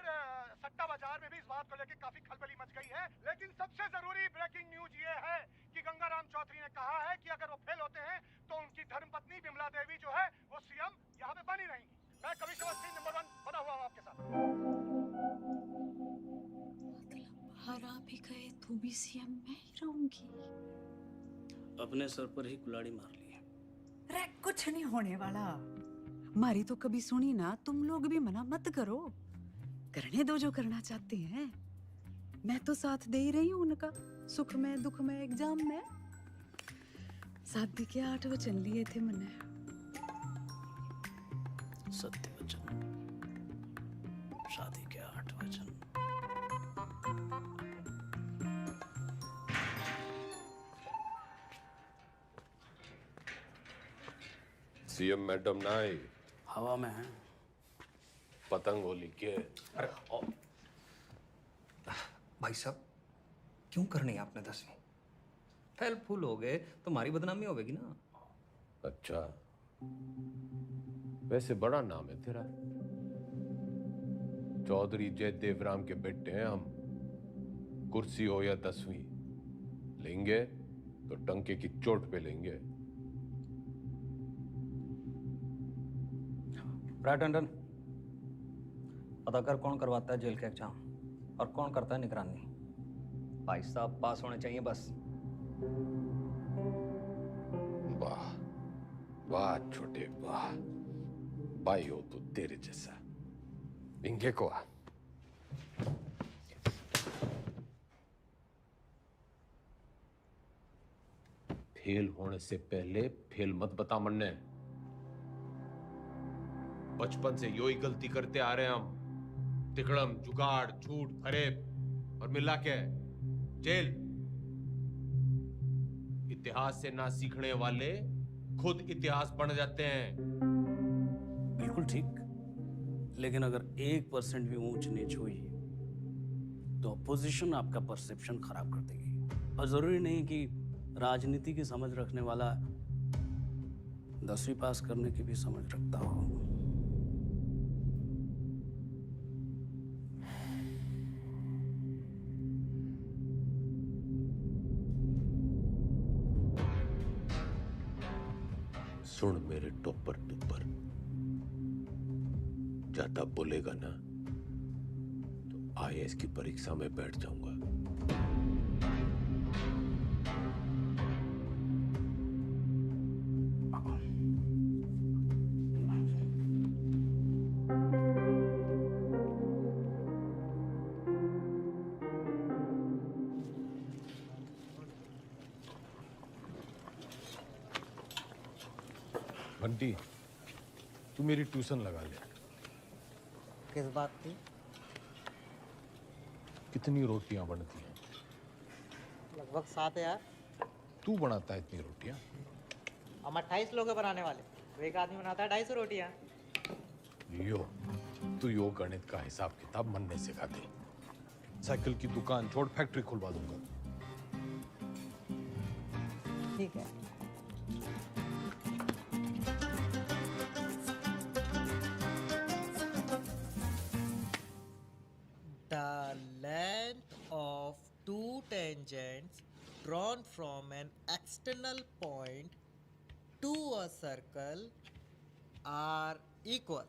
सट्टा बाजार में भी इस बात को लेके काफी खलबली मच गई है। लेकिन सबसे जरूरी ब्रेकिंग न्यूज ये है कि गंगाराम चौधरी ने कहा है कि अगर वो फेल होते हैं तो उनकी धर्मपत्नी विमला देवी जो है वो सीएम यहाँ पे बनी रहेंगी। मैं कमिश्नर स्क्रीन नंबर 1 बना हुआ हूँ आपके साथ। हरा भी गए तो भी सीएम मैं ही रहूंगी। अपने सर पर ही कुल्हाड़ी मार ली। रे कुछ नहीं होने वाला, मारी तो कभी सुनी ना। तुम लोग भी मना मत करो, करने दो जो करना चाहते हैं। मैं तो साथ दे ही रही हूँ उनका, सुख में दुख में एग्जाम में। शादी के 8 वचन लिए थे मैंने। सत्य वचन, शादी के 8 वचन। सीएम मैडम ना आई, हवा में है। पतंग होली के। अरे भाई साहब, क्यों करनी आपने 10वीं? फेल फूल हो गए तो हमारी बदनामी होगी ना। अच्छा, वैसे बड़ा नाम है तेरा। चौधरी जयदेव राम के बेटे हैं हम। कुर्सी हो या 10वीं, लेंगे तो टंके की चोट पे लेंगे। टंडन, पता कर कौन करवाता है जेल के एग्जाम और कौन करता है निगरानी। भाई साहब पास होने चाहिए बस। वाह वाह छोटे वाह, भाई हो तो तेरे जैसा। इंगे को फेल होने से पहले फेल मत बता मन्ने। बचपन से यो ही गलती करते आ रहे हैं हम। तिकड़म, जुगाड़, झूठ, फरेब और मिला के जेल। इतिहास से ना सीखने वाले खुद इतिहास बन जाते हैं। बिल्कुल ठीक, लेकिन अगर 1% भी ऊंच नीच हुई तो अपोजिशन आपका परसेप्शन खराब कर देगी। और जरूरी नहीं कि राजनीति की समझ रखने वाला 10वीं पास करने की भी समझ रखता हो। सुन मेरे टॉपर टुपर, ज्यादा बोलेगा ना तो IAS की परीक्षा में बैठ जाऊंगा। बंटी, तू मेरी ट्यूशन लगा ले। किस बात की? कितनी रोटियां बनती हैं? लगभग 7 यार। तू बनाता है इतनी रोटियां? हम 28 लोग हैं बनाने वाले, तो एक आदमी बनाता है 250 रोटियां। तू यो गणित का हिसाब किताब मनने सिखा दे। साइकिल की दुकान छोड़ फैक्ट्री खुलवा दूंगा। ठीक है। The length of two tangents drawn from an external point to a circle are equal.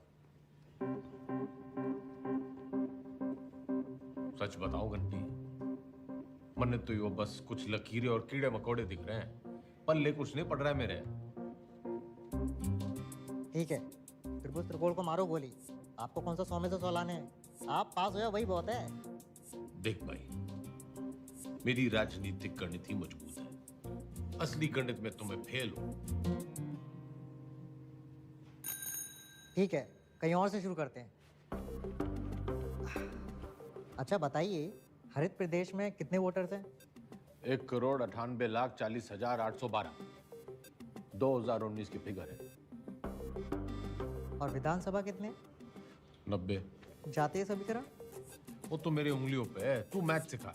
सच बताओ घंटी, मन्ने तो यो बस कुछ लकीरें और कीड़े मकोड़े दिख रहे हैं, पल्ले कुछ नहीं पड़ रहा है मेरे। ठीक है, फिर उस त्रिकोण को मारो गोली। आपको कौन सा 100 में से 100 लाने हैं? आप पास हो या वही बहुत है। देख भाई, मेरी राजनीतिक गणित ही मजबूत है, असली गणित में तुम्हें फेल हो। ठीक है, कहीं और से शुरू करते हैं। अच्छा बताइए, हरित प्रदेश में कितने वोटर्स हैं? 1,98,40,812 2019 की फिगर है। और विधानसभा कितने? 90। जातीय समीकरण? वो तो मेरी उंगलियों पे है, तू मैथ सिखा।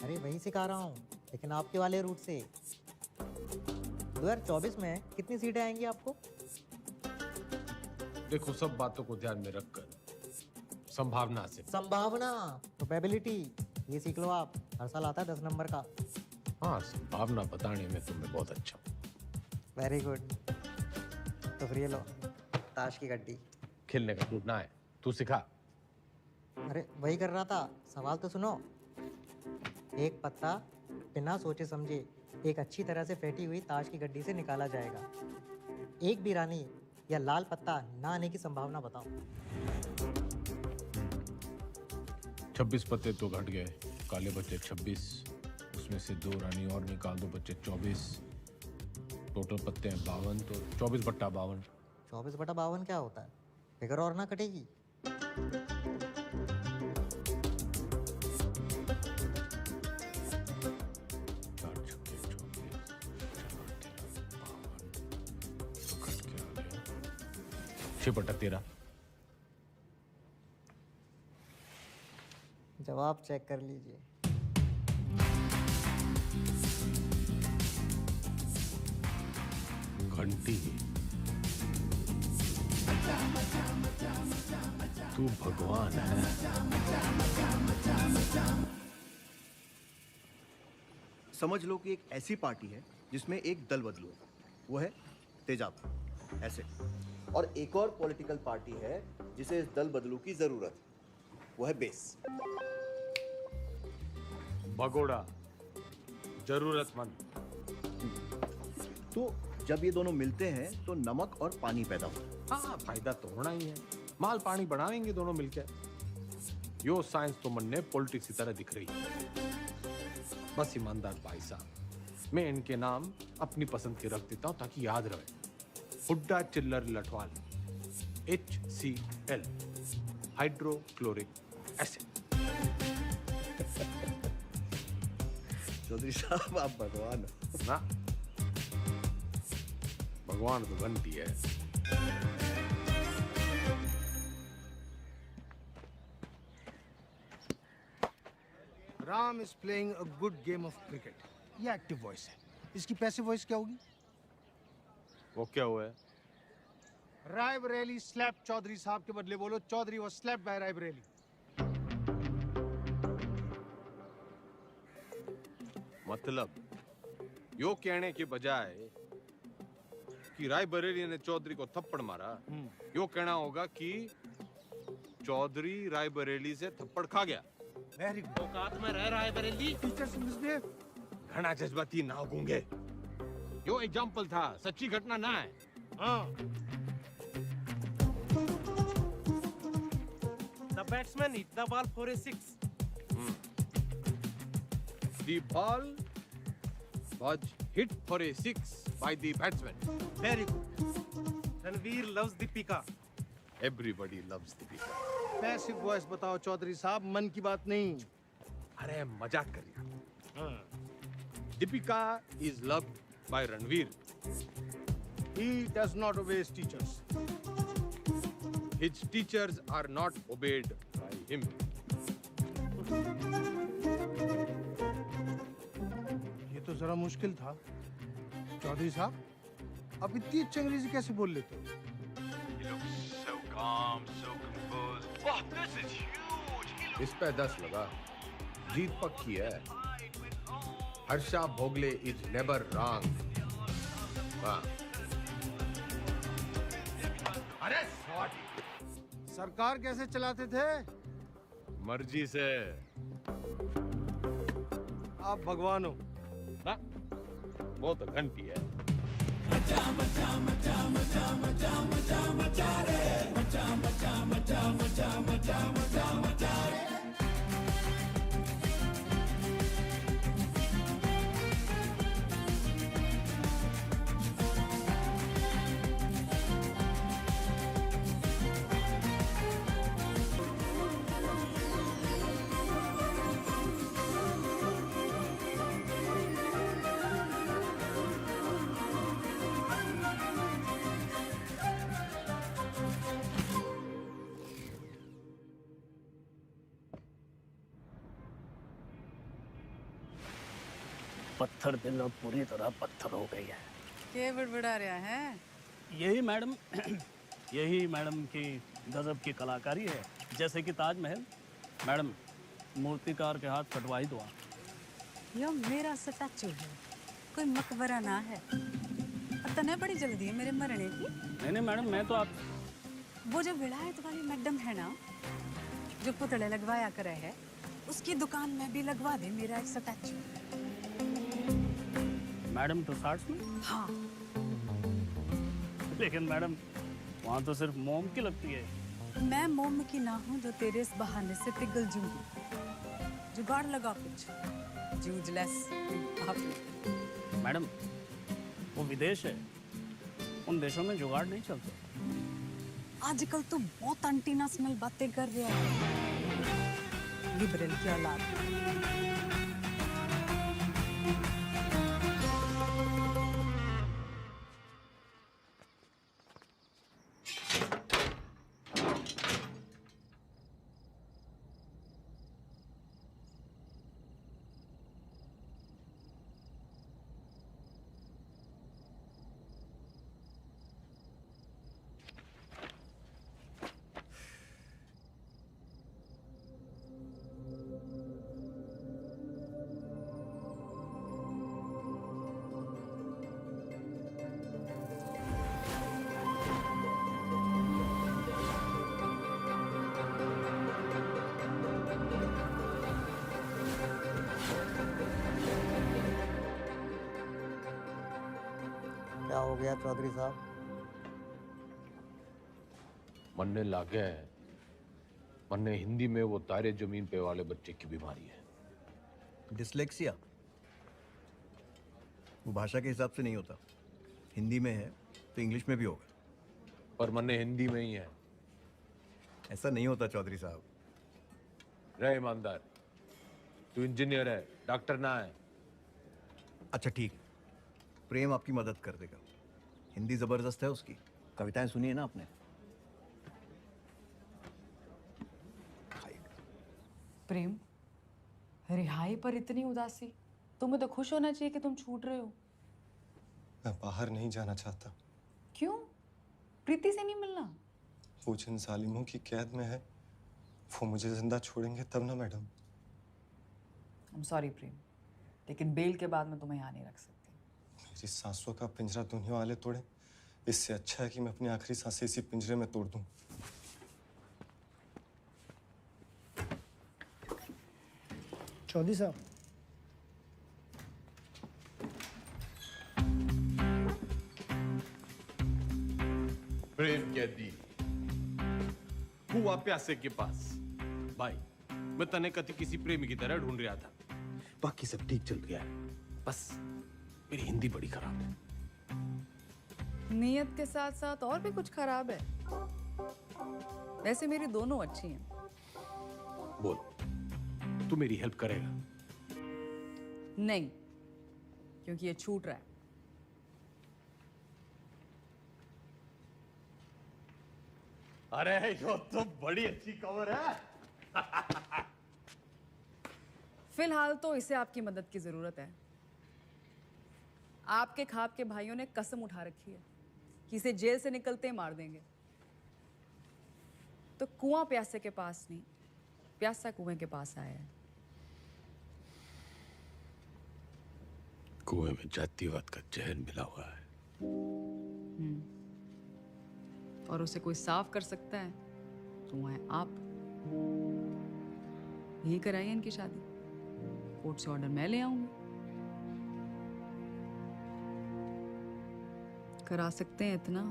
अरे वही सिखा रहा हूँ, लेकिन आपके वाले रूट से। 2024 में कितनी सीटें आएंगी आपको? देखो, सब बातों को ध्यान में रखकर संभावना से। संभावना, प्रोबेबिलिटी, ये सीख लो आप। हर साल आता है 10 नंबर का। हाँ, संभावना बताने में तुम्हें बहुत अच्छा। Very good. तो फिर ये लो, ताश की गड्डी। खेलने का टूटना है, तू सिखा। अरे वही कर रहा था, सवाल तो सुनो। एक पत्ता बिना सोचे समझे एक अच्छी तरह से फेंटी हुई ताश की गड्डी से निकाला जाएगा। एक भी रानी या लाल पत्ता ना आने की संभावना बताओ। 26 पत्ते तो घट गए, काले बच्चे 26, उसमें से 2 रानी और निकाल दो, बच्चे 24। टोटल पत्ते हैं 52, तो 24/52। 24/52 क्या होता है? फिगर और ना कटेगी। बटा 13। जवाब चेक कर लीजिए। घंटी, तू भगवान है। समझ लो कि एक ऐसी पार्टी है जिसमें एक दल बदलू है, वो है तेजाब, ऐसे। और एक और पॉलिटिकल पार्टी है जिसे इस दल बदलू की जरूरत है, वो है बेस। भगोड़ा, जरूरतमंद। तो जब ये दोनों मिलते हैं तो नमक और पानी पैदा होता है। हाँ, फायदा तो होना ही है। माल पानी बनाएंगे दोनों मिलकर। यो साइंस तो मन ने पॉलिटिक्स की तरह दिख रही है। बस ईमानदार भाई साहब, मैं इनके नाम अपनी पसंद के रख देता हूं ताकि याद रहे। Hooda Chillar Lathwal, HCl, hydrochloric acid. Chaudhary साहब आप भगवान हो। ना, भगवान तो घंटी है। Ram is playing a good game of cricket. ये एक्टिव वॉइस है। इसकी पैसिव वॉइस क्या होगी? वो क्या हुआ है? रायबरेली स्लैप चौधरी साहब के बदले बोलो Chaudhary was slapped by Raebareli. मतलब यो कहने के बजाय कि रायबरेली ने चौधरी को थप्पड़ मारा, यो कहना होगा कि चौधरी रायबरेली से थप्पड़ खा गया। Very good. औकात में रह रायबरेली। टीचर से मिसबिहेव। घना जज्बाती ना गूंगे। यो एग्जाम्पल था, सच्ची घटना ना है। हाँ। The batsman hit the ball for a 6. The ball was hit for a 6 by the batsman. Very good. Ranveer loves Deepika. Everybody loves Deepika. Passive voice बताओ चौधरी साहब, मन की बात नहीं। अरे मजाक कर रहा। Deepika is loved by Ranveer. He does not obey his teachers. His teachers are not obeyed by him. ये तो जरा मुश्किल था। चौधरी साहब, आप इतनी अच्छी अंग्रेजी कैसे बोल लेते हो? He looks so calm, so composed. Wow, this is huge. इस पे 10 लगा। जीत पक्की है। Harsha Bhogle is never wrong. हाँ। अरे सॉरी। सरकार कैसे चलाते थे? मर्जी से। आप भगवान हो। ना, वो तो घंटी है। पत्थर दिल अब पूरी तरह पत्थर हो गई है। क्या बड़बड़ा रहा है? यही मैडम की गजब की कलाकारी है। जैसे कि ताजमहल। मैडम, मूर्तिकार के हाथ कटवा ही दो। यो मेरा स्टैचू है, कोई मकबरा ना है। पता नहीं बड़ी जल्दी है मेरे मरने की। नहीं मैडम, मैं तो आप वो जो विलायत वाली मैडम है ना, जो पुतले लगवाया करे है, उसकी दुकान में भी लगवा दे मेरा एक स्टैचू। मैडम तो 60 में? हाँ। लेकिन मैडम, वहाँ तो सिर्फ मोम की लगती है। मैं मोम की ना हूँ जो तेरे इस बहाने से पिघल जूंगी। जुगाड़ लगा कुछ। जूझलेस। मैडम, वो विदेश है, उन देशों में जुगाड़ नहीं चलते। आजकल तो बहुत एंटीनेशनल बातें कर रहा है। लिबरल की औलाद। क्या हो गया चौधरी साहब? मन्ने लागे है। मन्ने हिंदी में वो तारे जमीन पे वाले बच्चे की बीमारी है। डिसलेक्सिया। वो भाषा के हिसाब से नहीं होता। हिंदी में है तो इंग्लिश में भी होगा। पर मन्ने हिंदी में ही है। ऐसा नहीं होता चौधरी साहब। रहे ईमानदार, तू इंजीनियर है, डॉक्टर ना है। अच्छा ठीक है, प्रेम आपकी मदद कर देगा। हिंदी जबरदस्त है उसकी, कविताएं सुनी है ना आपने? प्रेम, रिहाई पर इतनी उदासी? तुम्हें तो खुश होना चाहिए कि तुम छूट रहे हो। मैं बाहर नहीं जाना चाहता। क्यों? प्रीति से नहीं मिलना? वो जिन जालिमों की कैद में है वो मुझे जिंदा छोड़ेंगे तब ना मैडम। I'm sorry प्रेम, लेकिन बेल के बाद मैं तुम्हें यहाँ नहीं रख सकती। मेरी सांसों का पिंजरा दुनिया वाले तोड़े, इससे अच्छा है कि मैं अपनी आखिरी सांसें इसी पिंजरे में तोड़ दूं। चौधरी साहब, प्रेम कैदी हुआ प्यासे के पास। भाई, मैं तने कति किसी प्रेमी की तरह ढूंढ रहा था। बाकी सब ठीक चल गया है, बस मेरी हिंदी बड़ी खराब है। नियत के साथ साथ और भी कुछ खराब है। वैसे मेरी दोनों अच्छी हैं। बोल, तू मेरी हेल्प करेगा? नहीं, क्योंकि ये छूट रहा है। अरे यो तो बड़ी अच्छी खबर है। फिलहाल तो इसे आपकी मदद की जरूरत है। आपके खाप के भाइयों ने कसम उठा रखी है कि इसे जेल से निकलते ही मार देंगे। तो कुआं प्यासे के पास नहीं, प्यासा कुएं के पास आया है। कुएं में जातिवाद का जहर मिला हुआ है। और उसे कोई साफ कर सकता है तो वो है आप। यही कराइए इनकी शादी। कोर्ट से ऑर्डर मैं ले आऊंगी। करा सकते हैं इतना?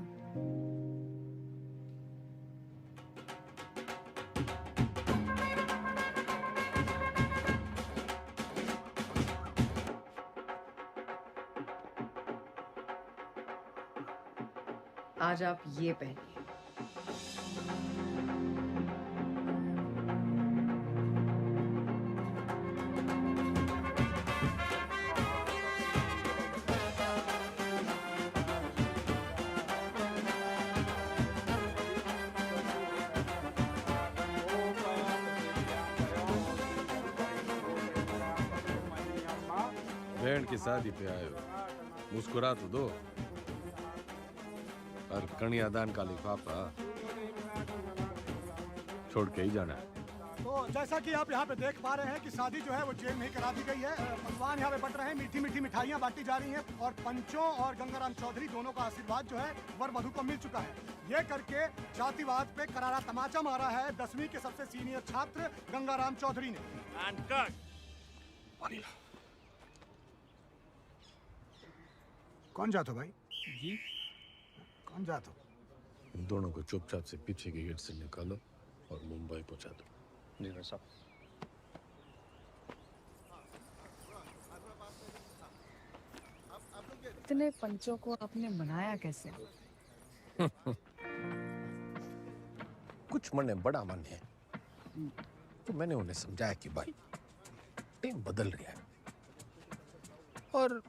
आज आप ये पहनिए। बहन की शादी पे आए हो, मुस्कुरा तो दो। और कन्यादान का लिफाफा छोड़ के ही जाना है। तो जैसा कि आप यहाँ पे देख पा रहे हैं कि शादी जो है वो जेल में ही करा दी गई है। पकवान यहाँ पे बट रहे हैं, मीठी मीठी मिठाइयाँ बांटी जा रही हैं और पंचों और गंगाराम चौधरी दोनों का आशीर्वाद जो है वर वधू को मिल चुका है। ये करके जातिवाद पे करारा तमाचा मारा है 10वीं के सबसे सीनियर छात्र गंगाराम चौधरी ने। कौन जातो भाई? जी कौन जातो? इन दोनों को चुपचाप से पीछे के गेट से निकालो और मुंबई पहुंचा दो। जी सर साहब। इतने पंचों को आपने मनाया कैसे? कुछ मन में बड़ा मन है, तो मैंने उन्हें समझाया कि भाई टीम बदल रही है और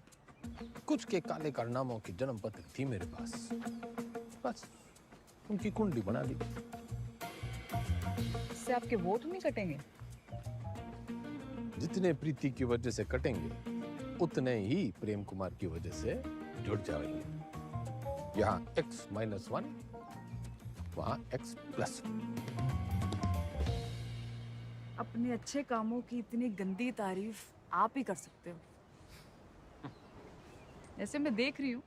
कुछ के काले कारनामों की जन्म पत्र थी मेरे पास, बस उनकी कुंडली बना ली। इससे आपके वोट नहीं कटेंगे? जितने प्रीति की वजह से कटेंगे उतने ही प्रेम कुमार की वजह से जुड़ जाएंगे। यहाँ X-1, वहाँ X+1। अपने अच्छे कामों की इतनी गंदी तारीफ आप ही कर सकते हो। ऐसे मैं देख रही हूँ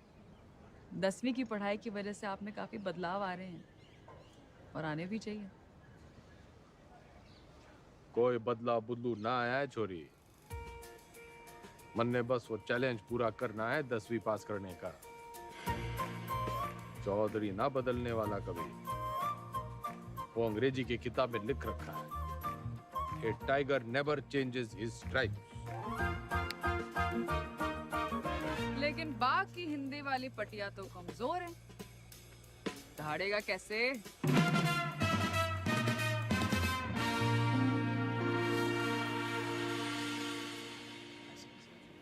10वीं की पढ़ाई की वजह से आप में काफी बदलाव आ रहे हैं और आने भी चाहिए। कोई बदला बुदलू ना आया है छोरी। मन ने बस वो चैलेंज पूरा करना है 10वीं पास करने का। चौधरी ना बदलने वाला कभी। वो अंग्रेजी की किताब में लिख रखा है, a tiger never changes his stripes. ये वाली पटिया तो कमजोर है, दहाड़ेगा कैसे?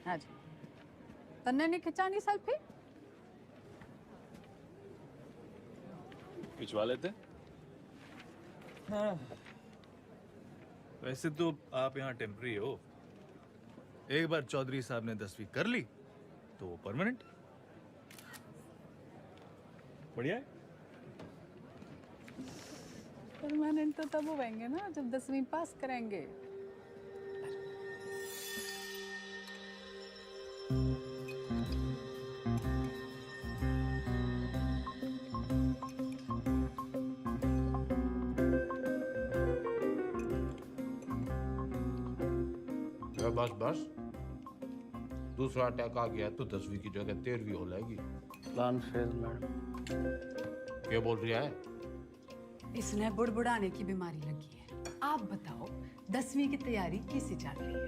हाँ जी, तन्ने नहीं खिंचानी सेल्फी? खिंचवा लेते। हाँ, वैसे तो आप यहाँ टेम्पररी हो। एक बार चौधरी साहब ने 10वीं कर ली तो वो परमानेंट। बढ़िया है। परमानेंट तो तब होंगे ना जब 10वीं पास करेंगे। बस बस, दूसरा अटैक आ गया तो 10वीं की जगह 13वीं हो जाएगी। Plan fail madam. क्या बोल रही है? इसने बुड़बुड़ाने की बीमारी लगी है। आप बताओ 10वीं की तैयारी कैसे चल रही है?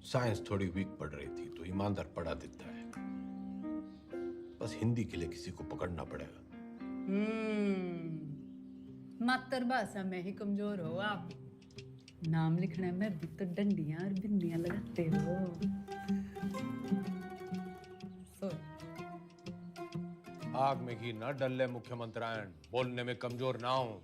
साइंस थोड़ी वीक पड़ रही थी तो ईमानदार पढ़ा देता है। बस हिंदी के लिए किसी को पकड़ना पड़ेगा। मातृभाषा में ही कमजोर हो आप। नाम लिखने में भी तो डंडियां और बिंदियां लगाते हो। आग में घी न डले मुख्यमंत्रियान, बोलने में कमजोर ना हो।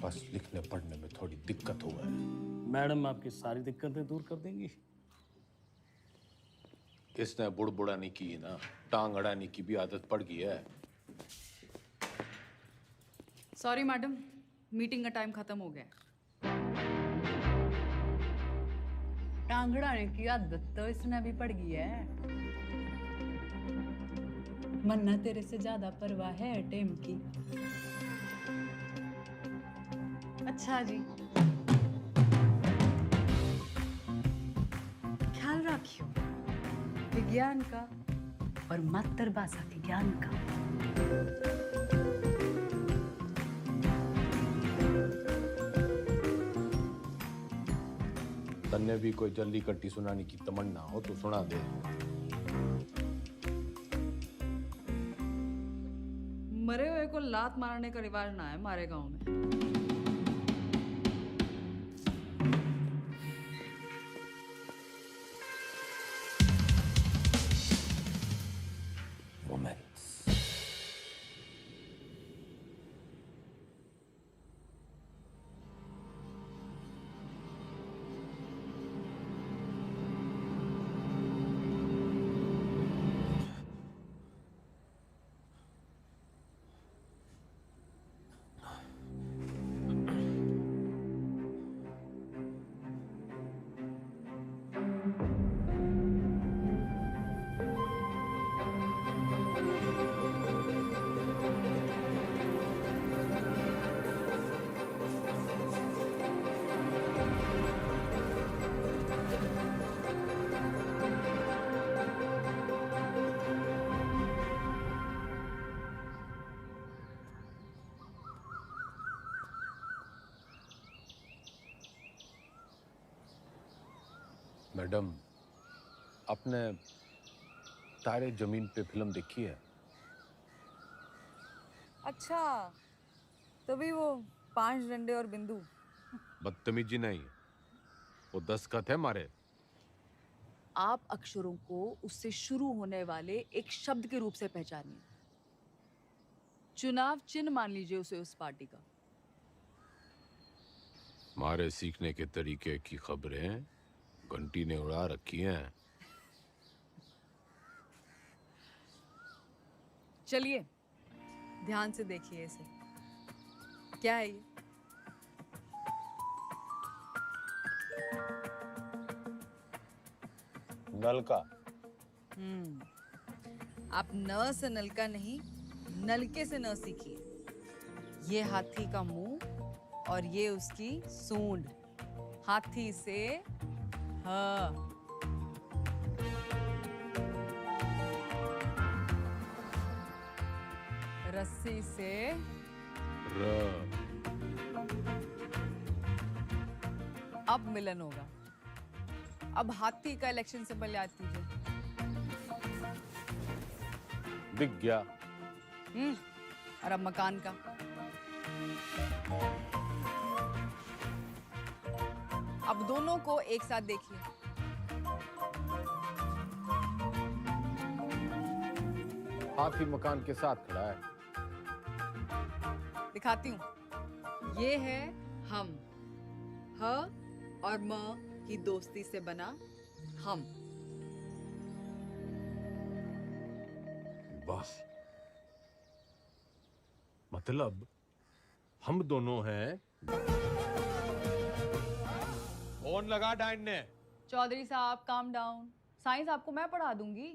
बस लिखने पढ़ने में थोड़ी दिक्कत हुआ है। मैडम आपकी सारी दिक्कतें दूर कर देंगी। इसने बुड़बुड़ाने की ना, टांग अड़ाने की भी आदत पड़ गई है। सॉरी मैडम, मीटिंग का टाइम खत्म हो गया। टांगड़ाने की आदत तो इसने भी पड़ गई है। मन्ना तेरे से ज्यादा परवाह है टेम की। अच्छा जी, ख्याल रखियो विज्ञान का और मातृभाषा के ज्ञान का। तन्ने भी कोई जल्दी कट्टी सुनाने की तमन्ना हो तो सुना दे। मरे हुए को लात मारने का रिवाज ना है हमारे गांव में। मैडम, आपने तारे जमीन पे फिल्म देखी है? अच्छा, तभी वो 5 डंडे और बिंदु। बदतमीजी नहीं, वो दस्तखत है मारे। आप अक्षरों को उससे शुरू होने वाले एक शब्द के रूप से पहचानिए। चुनाव चिन्ह मान लीजिए उसे उस पार्टी का। मारे सीखने के तरीके की खबरें घंटी ने उड़ा रखी हैं। चलिए ध्यान से देखिए इसे। क्या है ये? नल का। आप न से नलका नहीं, नलके से न सीखिए। ये हाथी का मुंह और ये उसकी सूंड। हाथी से ह, रस्सी से अब मिलन होगा। अब हाथी का इलेक्शन सिंबल याद कीजिए। दिख गया। और अब मकान का। अब दोनों को एक साथ देखिए। हाथी मकान के साथ खड़ा है। दिखाती हूँ। ये है हम, ह और म की दोस्ती से बना हम। बस मतलब हम दोनों हैं। फोन लगा डाइन ने। चौधरी साहब काम डाउन। साइंस आपको मैं पढ़ा दूंगी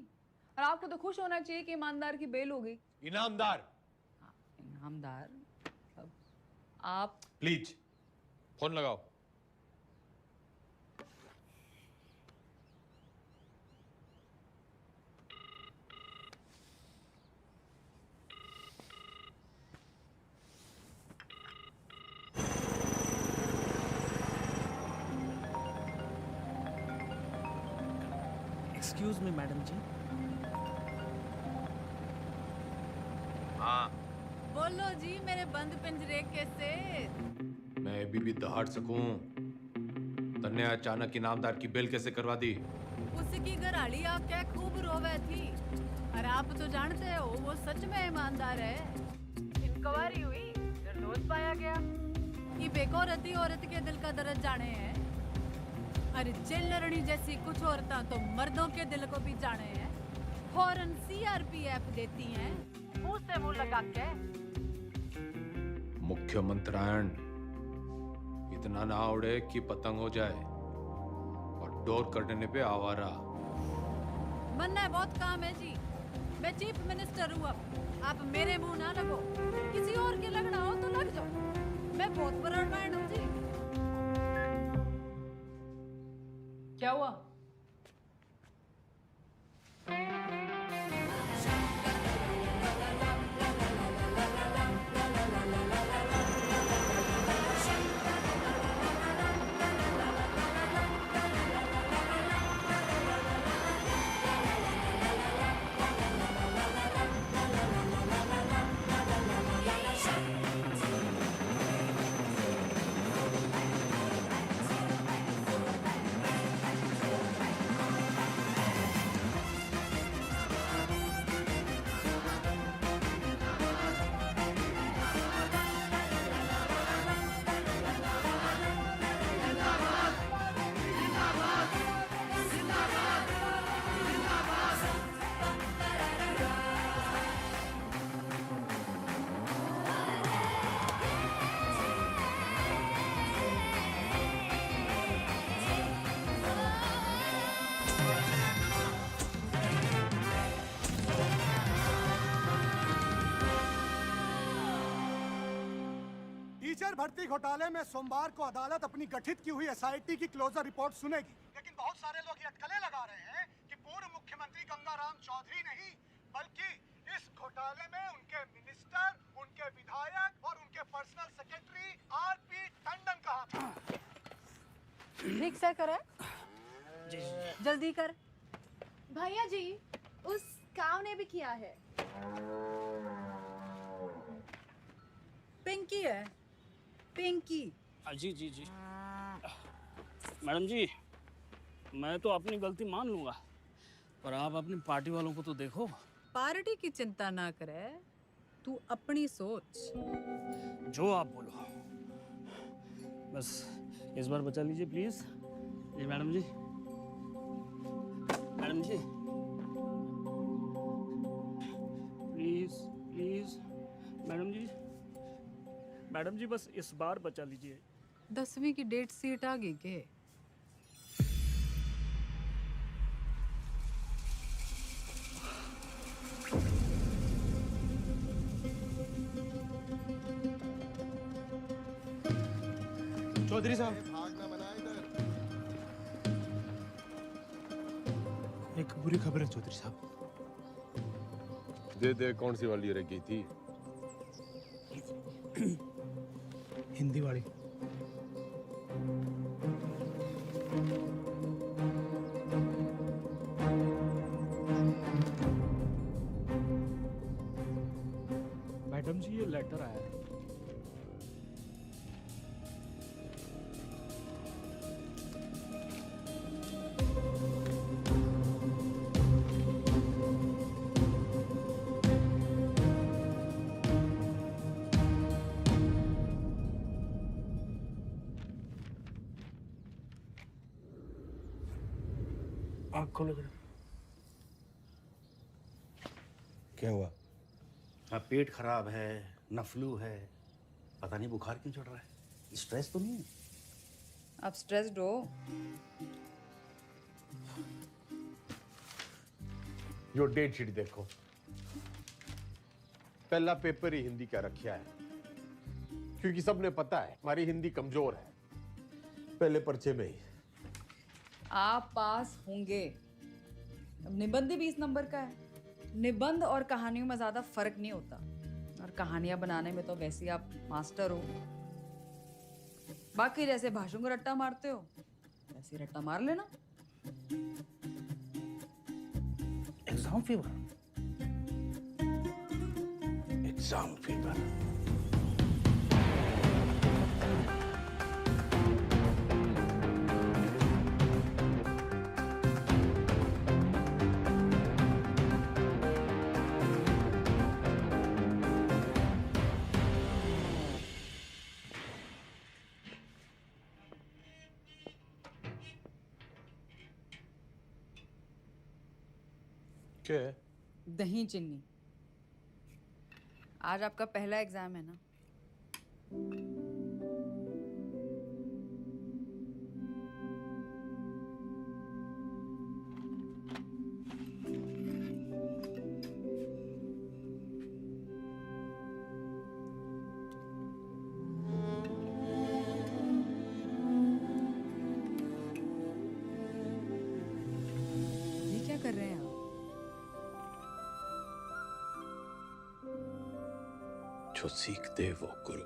और आपको तो खुश होना चाहिए कि ईमानदार की बेल हो गई। इनामदार। इनामदार आप प्लीज फोन लगाओ। एक्सक्यूज मी मैडम जी। हाँ बोलो जी मेरे बंद पिंजरे के सेठ। मैं अभी भी दहाड़ सकूं। तन्ने अचानक इनामदार की बेल कैसे करवा दी? उसकी घराड़ी आके खूब रोवे थी और आप तो जानते हो वो सच में ईमानदार है। इंक्वायरी हुई, निर्दोष पाया गया। ये बेगौरती औरत के दिल का दर्द जाने हैं। अरे चिल्लरनी जैसी कुछ औरतां तो मर्दों के दिल को भी जाने हैं। फौरन सीआरपीएफ देती हैं मुंह से मुंह लगा के। मुख्यमंत्रायण इतना ना उड़े कि पतंग हो जाए और डोर कटने पे आवारा। मन्ना बहुत काम है जी। मैं चीफ मिनिस्टर हूँ। अब आप मेरे मुंह ना लगो। किसी और के लगना हो तो लग जाओ। मैं बहुत ब्रॉडमाइंड हूँ जी। क्या हुआ? टीचर भर्ती घोटाले में सोमवार को अदालत अपनी गठित की हुई एसआईटी की क्लोजर रिपोर्ट सुनेगी। लेकिन बहुत सारे लोग ये अटकलें लगा रहे हैं कि पूर्व मुख्यमंत्री गंगाराम चौधरी नहीं बल्कि इस घोटाले में उनके मिनिस्टर, उनके विधायक और उनके पर्सनल सेक्रेटरी आरपी टंडन का हाथ है। रिक्शा करे जल्दी कर। भैया जी उस काव ने भी किया है। पिंकी है पिंकी। जी जी जी मैडम जी, मैं तो अपनी गलती मान लूंगा, पर आप अपनी पार्टी वालों को तो देखो। पार्टी की चिंता ना करे, तू अपनी सोच। जो आप बोलो, बस इस बार बचा लीजिए प्लीज। जी मैडम जी, मैडम जी प्लीज प्लीज, मैडम जी, मैडम जी बस इस बार बचा लीजिए। 10वीं की डेट सीट आ गई के? चौधरी साहब, एक बुरी खबर है चौधरी साहब। दे कौन सी वाली रह गई थी? हिंदी वाली। बेटर आया है। आँख खोलो जरा। क्या हुआ? हाँ, पेट खराब है, न फ्लू है, पता नहीं बुखार क्यों चढ़ रहा है। स्ट्रेस तो नहीं है? आप स्ट्रेस्ड हो? यो डेट शीट देखो, पहला पेपर ही हिंदी का रखा है, क्योंकि सबने पता है हमारी हिंदी कमजोर है। पहले पर्चे में ही आप पास होंगे। अब निबंध ही 20 नंबर का है। निबंध और कहानियों में ज्यादा फर्क नहीं होता, और कहानियां बनाने में तो वैसे ही आप मास्टर हो। बाकी जैसे भाषण को रट्टा मारते हो वैसे रट्टा मार लेना। Exam fever. Exam fever. क्या है? दही चिन्नी। आज आपका पहला एग्जाम है ना? ये क्या कर रहे हैं आप? जो सीखते वो गुरु।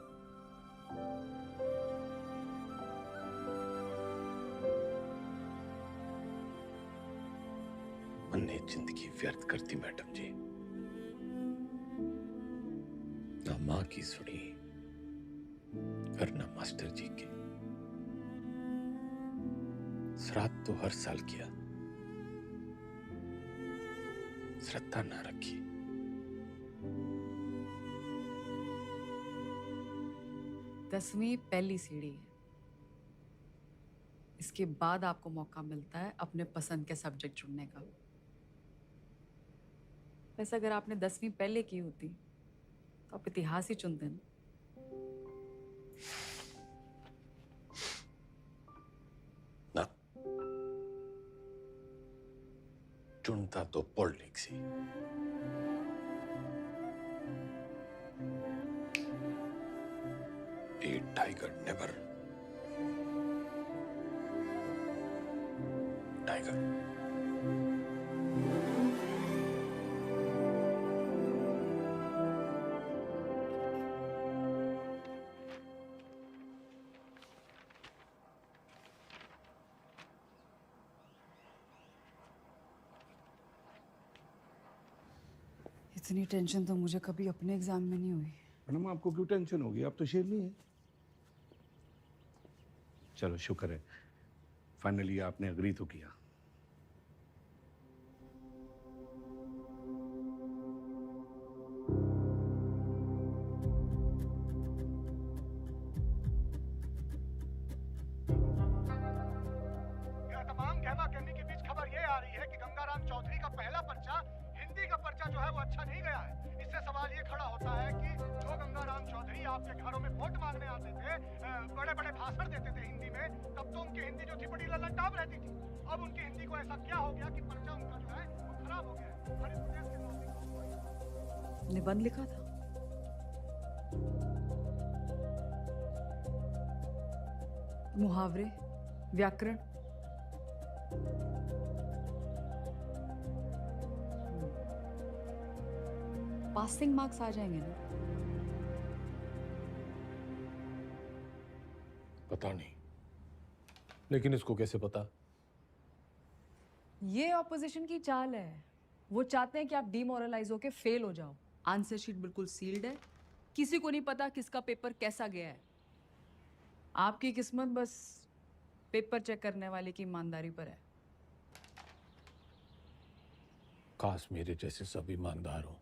मैंने जिंदगी व्यर्थ करती मैडम जी, ना माँ की सुनी और ना मास्टर जी की। श्राद्ध तो हर साल किया, श्रद्धा ना रखी। दसवीं पहली सीढ़ी है। इसके बाद आपको मौका मिलता है अपने पसंद के सब्जेक्ट चुनने का। वैसे अगर आपने 10वीं पहले की होती तो आप इतिहास ही चुनते ना। ना, चुनता तो politics he. A tiger never. Tiger. इतनी टेंशन तो मुझे कभी अपने एग्जाम में नहीं हुई। मैडम आपको क्यों टेंशन होगी? आप तो शेरनी है। चलो शुक्र है, फाइनली आपने अग्री तो किया। यह तमाम कहमा कहमी के बीच खबर ये आ रही है कि गंगाराम चौधरी का पहला पर्चा, हिंदी का पर्चा जो है वो अच्छा नहीं गया है। इससे सवाल ये खड़ा होता है कि जो गंगाराम चौधरी आपके घरों में वोट मांगने आते थे, बड़े बड़े भाषण देते थे हिंदी में, तब तो उनकी हिंदी जो थी बड़ी लल्लटाप रहती थी। अब उनकी हिंदी को ऐसा क्या हो गया कि पर्चा उनका जो है वो खराब हो गया है। हर इस प्रदेश के नागरिक को निबंध लिखा था। मुहावरे, व्याकरण, पासिंग मार्क्स आ जाएंगे ना? पता नहीं, लेकिन इसको कैसे पता? ये ऑपोजिशन की चाल है। वो चाहते हैं कि आप डिमोरलाइज होके फेल हो जाओ। आंसर शीट बिल्कुल सील्ड है, किसी को नहीं पता किसका पेपर कैसा गया है। आपकी किस्मत बस पेपर चेक करने वाले की ईमानदारी पर है। काश मेरे जैसे सब ईमानदार हो।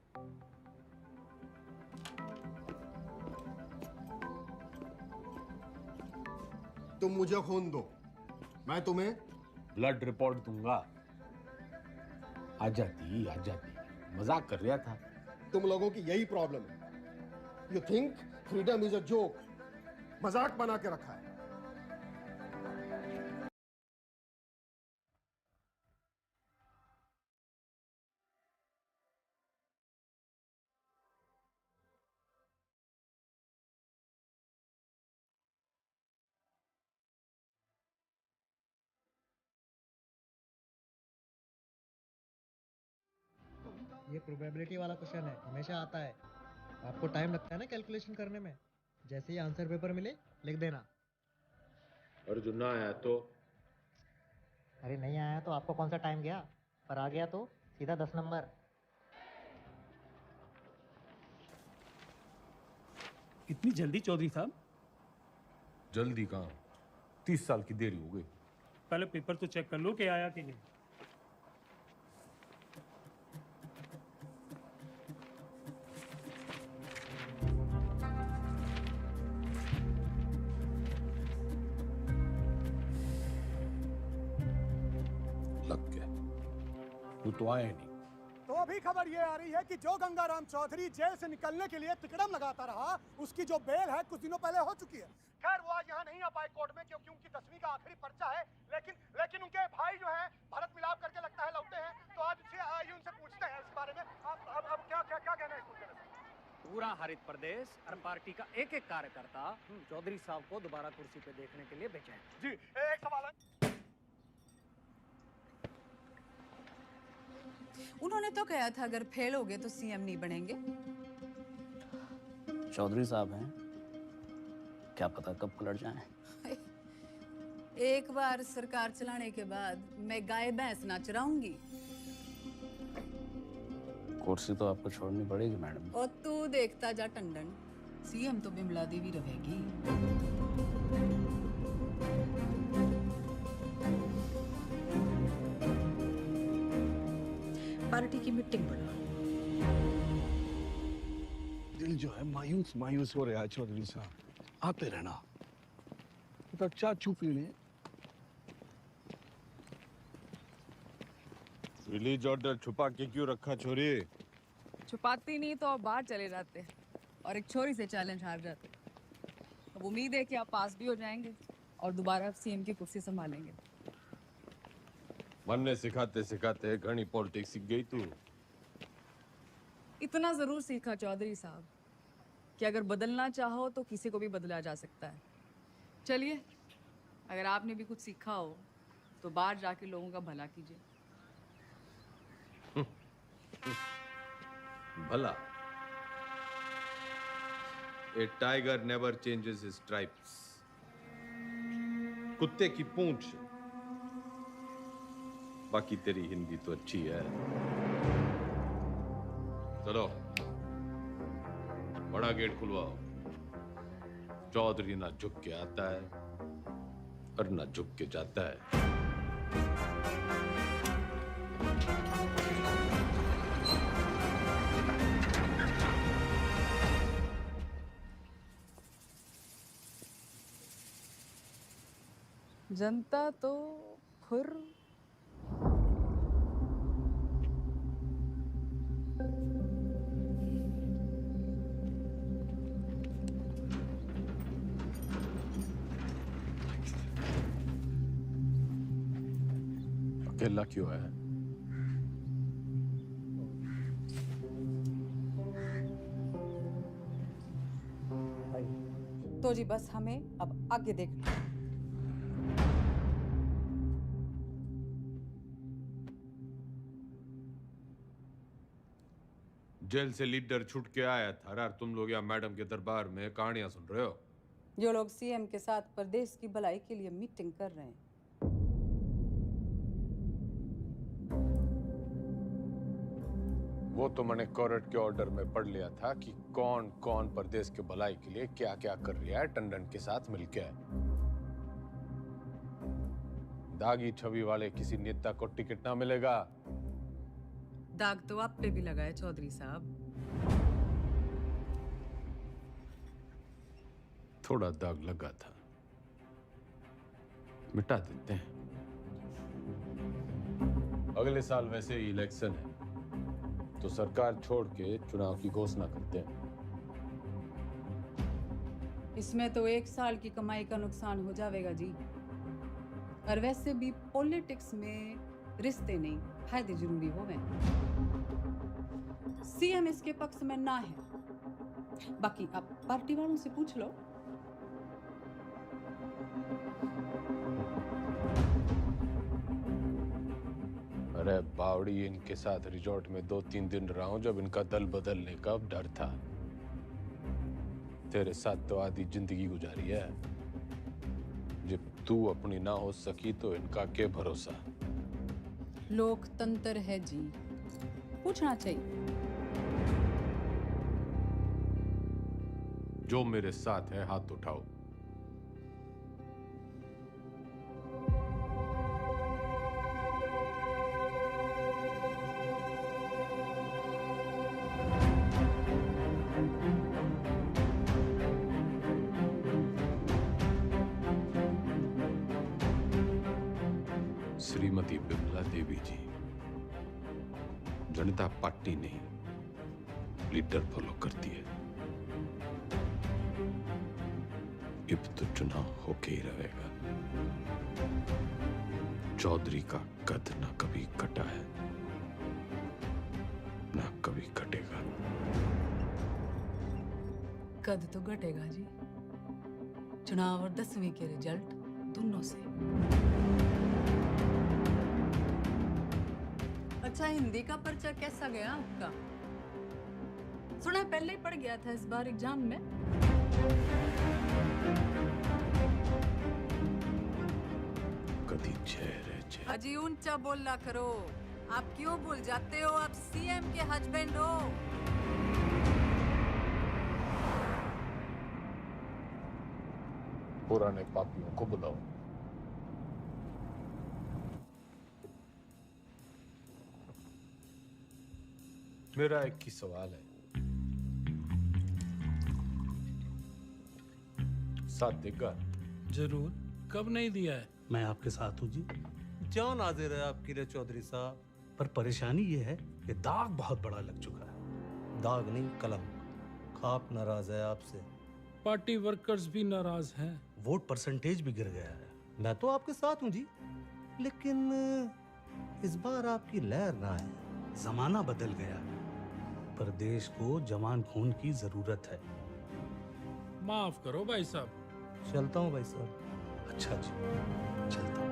तुम मुझे खून दो, मैं तुम्हें ब्लड रिपोर्ट दूंगा। आजादी आजादी, मजाक कर रहा था। तुम लोगों की यही प्रॉब्लम है। You think freedom is a joke, मजाक बना के रखा है। ये प्रोबेबिलिटी वाला क्वेश्चन है, हमेशा आता है। आपको टाइम लगता है ना कैलकुलेशन करने में। जैसे ही आंसर पेपर मिले लिख देना। और जो ना आया तो? अरे नहीं आया तो आपको कौन सा टाइम गया, पर आ गया तो सीधा 10 नंबर। इतनी जल्दी चौधरी साहब? जल्दी कहाँ, 30 साल की देरी हो गई। पहले पेपर तो चेक कर लो कि आया कि नहीं। लग गया, वो तो आया नहीं। तो अभी खबर ये आ रही है कि जो गंगाराम चौधरी जेल से निकलने के लिए तिकड़म लगाता रहा, उसकी जो बेल है कुछ दिनों पहले हो चुकी है। खैर वो आज यहाँ नहीं आ पाए कोर्ट में क्योंकि उनकी 10वीं का आखिरी पर्चा है, लेकिन उनके भाई जो हैं भारत मिलाप करके लगता है लौटे हैं। तो आज आइए उनसे पूछते हैं इस बारे में। अब क्या कहना है इस मुद्दे में? पूरा हरित प्रदेश और पार्टी का एक एक कार्यकर्ता चौधरी साहब को दोबारा कुर्सी पे देखने के लिए बेचैन। जी एक सवाल है। उन्होंने तो कहा था अगर फेल हो गए तो सीएम नहीं बनेंगे। चौधरी साहब हैं, क्या पता कब पलट जाएं। एक बार सरकार चलाने के बाद मैं गाय भैंस ना चराऊंगी। कुर्सी तो आपको छोड़नी पड़ेगी मैडम। और तू देखता जा टंडन, सीएम तो बिमला देवी रहेगी। पार्टी की मीटिंग बुला। दिल जो है मायूस मायूस हो रहा है चौधरी साहब, आते रहना। तो चाय चू पी लें। रिलीज ऑर्डर छुपा के क्यों रखा छोरी? छुपाती नहीं तो आप बाहर चले जाते और एक छोरी से चैलेंज हार जाते। अब उम्मीद है कि आप पास भी हो जाएंगे और दोबारा सीएम की कुर्सी संभालेंगे। मन ने सिखाते सिखाते घनी पॉलिटिक्स सीख गई तू। इतना जरूर सीखा चौधरी साहब कि अगर बदलना चाहो तो किसी को भी बदला जा सकता है। चलिए, अगर आपने भी कुछ सीखा हो तो बाहर जाके लोगों का भला कीजिए। भला? A tiger never changes his stripes. कुत्ते की पूंछ। बाकी तेरी हिंदी तो अच्छी है। चलो बड़ा गेट खुलवाओ। चौधरी ना झुक के आता है और ना झुक के जाता है। जनता तो फिर अकेला क्यों है? तो जी बस हमें अब आगे देखना है। जेल से लीडर छूट के आया था और तुम लोग यहाँ मैडम के दरबार में कहानियां सुन रहे हो। जो लोग सीएम के साथ प्रदेश की भलाई के लिए मीटिंग कर रहे हैं। वो तो मैंने कोर्ट के ऑर्डर में पढ़ लिया था कि कौन कौन प्रदेश के भलाई के लिए क्या क्या कर रहा है टंडन के साथ मिलकर। दागी छवि वाले किसी नेता को टिकट ना मिलेगा। दाग तो आप पे भी लगा है चौधरी साहब। थोड़ा दाग लगा था, मिटा देते हैं। अगले साल वैसे ही इलेक्शन है तो सरकार छोड़ के चुनाव की घोषणा करते हैं। इसमें तो 1 साल की कमाई का नुकसान हो जाएगा जी। और वैसे भी पॉलिटिक्स में रिश्ते नहीं फायदे जरूरी हो गए। सीएम इसके पक्ष में ना है, बाकी आप पार्टी वालों से पूछ लो। अरे बावड़ी, इनके साथ रिजॉर्ट में 2-3 दिन रहा हूं जब इनका दल बदलने का डर था। तेरे साथ तो आधी जिंदगी गुजारी है। जब तू अपनी ना हो सकी तो इनका क्या भरोसा। लोकतंत्र है जी, पूछना चाहिए। जो मेरे साथ है हाथ उठाओ। श्रीमती बिमला देवी जी, जनता पार्टी नहीं लीडर फॉलो करती है। अब तो चुनाव होके ही रहेगा। चौधरी का कद ना कभी कटा है ना कभी कटेगा। कद तो घटेगा जी, चुनाव और 10वीं के रिजल्ट दोनों से। अच्छा, हिंदी का पर्चा कैसा गया आपका? सुना पहले ही पड़ गया था इस बार एग्जाम में। कदी चेहरे अजी ऊंचा बोलना करो। आप क्यों भूल जाते हो आप सीएम के हस्बैंड हो? पुराने पापियों को बुलाओ। मेरा एक ही सवाल है, साथ देगा? जरूर, कब नहीं दिया है? मैं आपके साथ हूँ जी। जान हाजिर है आपकी रे चौधरी साहब। पर परेशानी ये है कि दाग बहुत बड़ा लग चुका है। दाग नहीं, कलम। खाप नाराज है आपसे। पार्टी वर्कर्स भी नाराज हैं। वोट परसेंटेज भी गिर गया है। मैं तो आपके साथ हूँ जी, लेकिन इस बार आपकी लहर ना है। जमाना बदल गया है, पर देश को जवान खून की जरूरत है। माफ करो भाई साहब। चलता हूँ भाई साहब। अच्छा जी, चलता हूँ।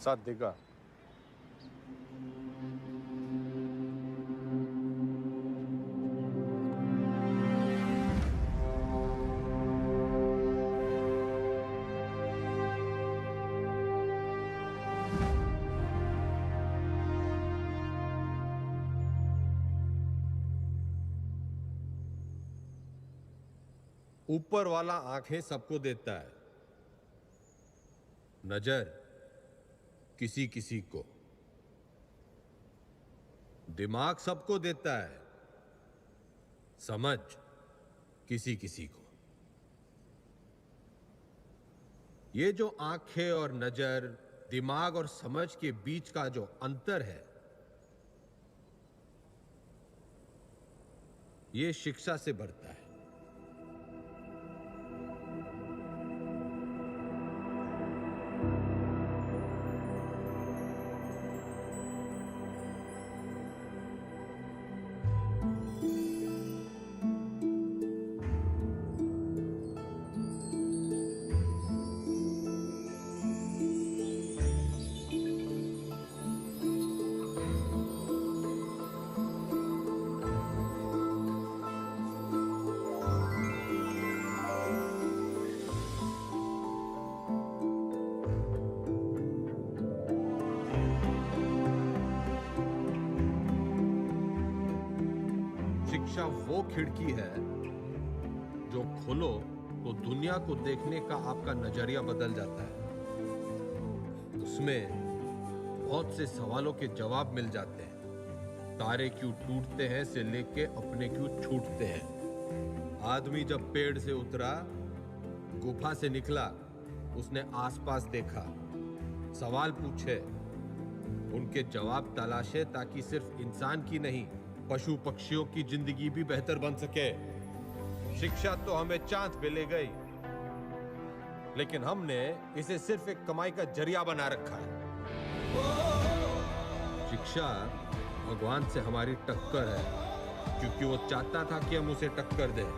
साथ देगा? ऊपर वाला आंखें सबको देता है, नजर किसी किसी को, दिमाग सबको देता है, समझ किसी किसी को। ये जो आंखें और नजर, दिमाग और समझ के बीच का जो अंतर है, ये शिक्षा से बढ़ता है। शिक्षा वो खिड़की है जो खोलो तो दुनिया को देखने का आपका नजरिया बदल जाता है। उसमें बहुत से सवालों के जवाब मिल जाते हैं। तारे क्यों टूटते हैं से लेके अपने क्यों छूटते हैं। आदमी जब पेड़ से उतरा, गुफा से निकला, उसने आसपास देखा, सवाल पूछे, उनके जवाब तलाशे ताकि सिर्फ इंसान की नहीं, पशु पक्षियों की जिंदगी भी बेहतर बन सके। शिक्षा तो हमें चांद पे ले गई, लेकिन हमने इसे सिर्फ एक कमाई का जरिया बना रखा है। शिक्षा भगवान से हमारी टक्कर है, क्योंकि वो चाहता था कि हम उसे टक्कर दें।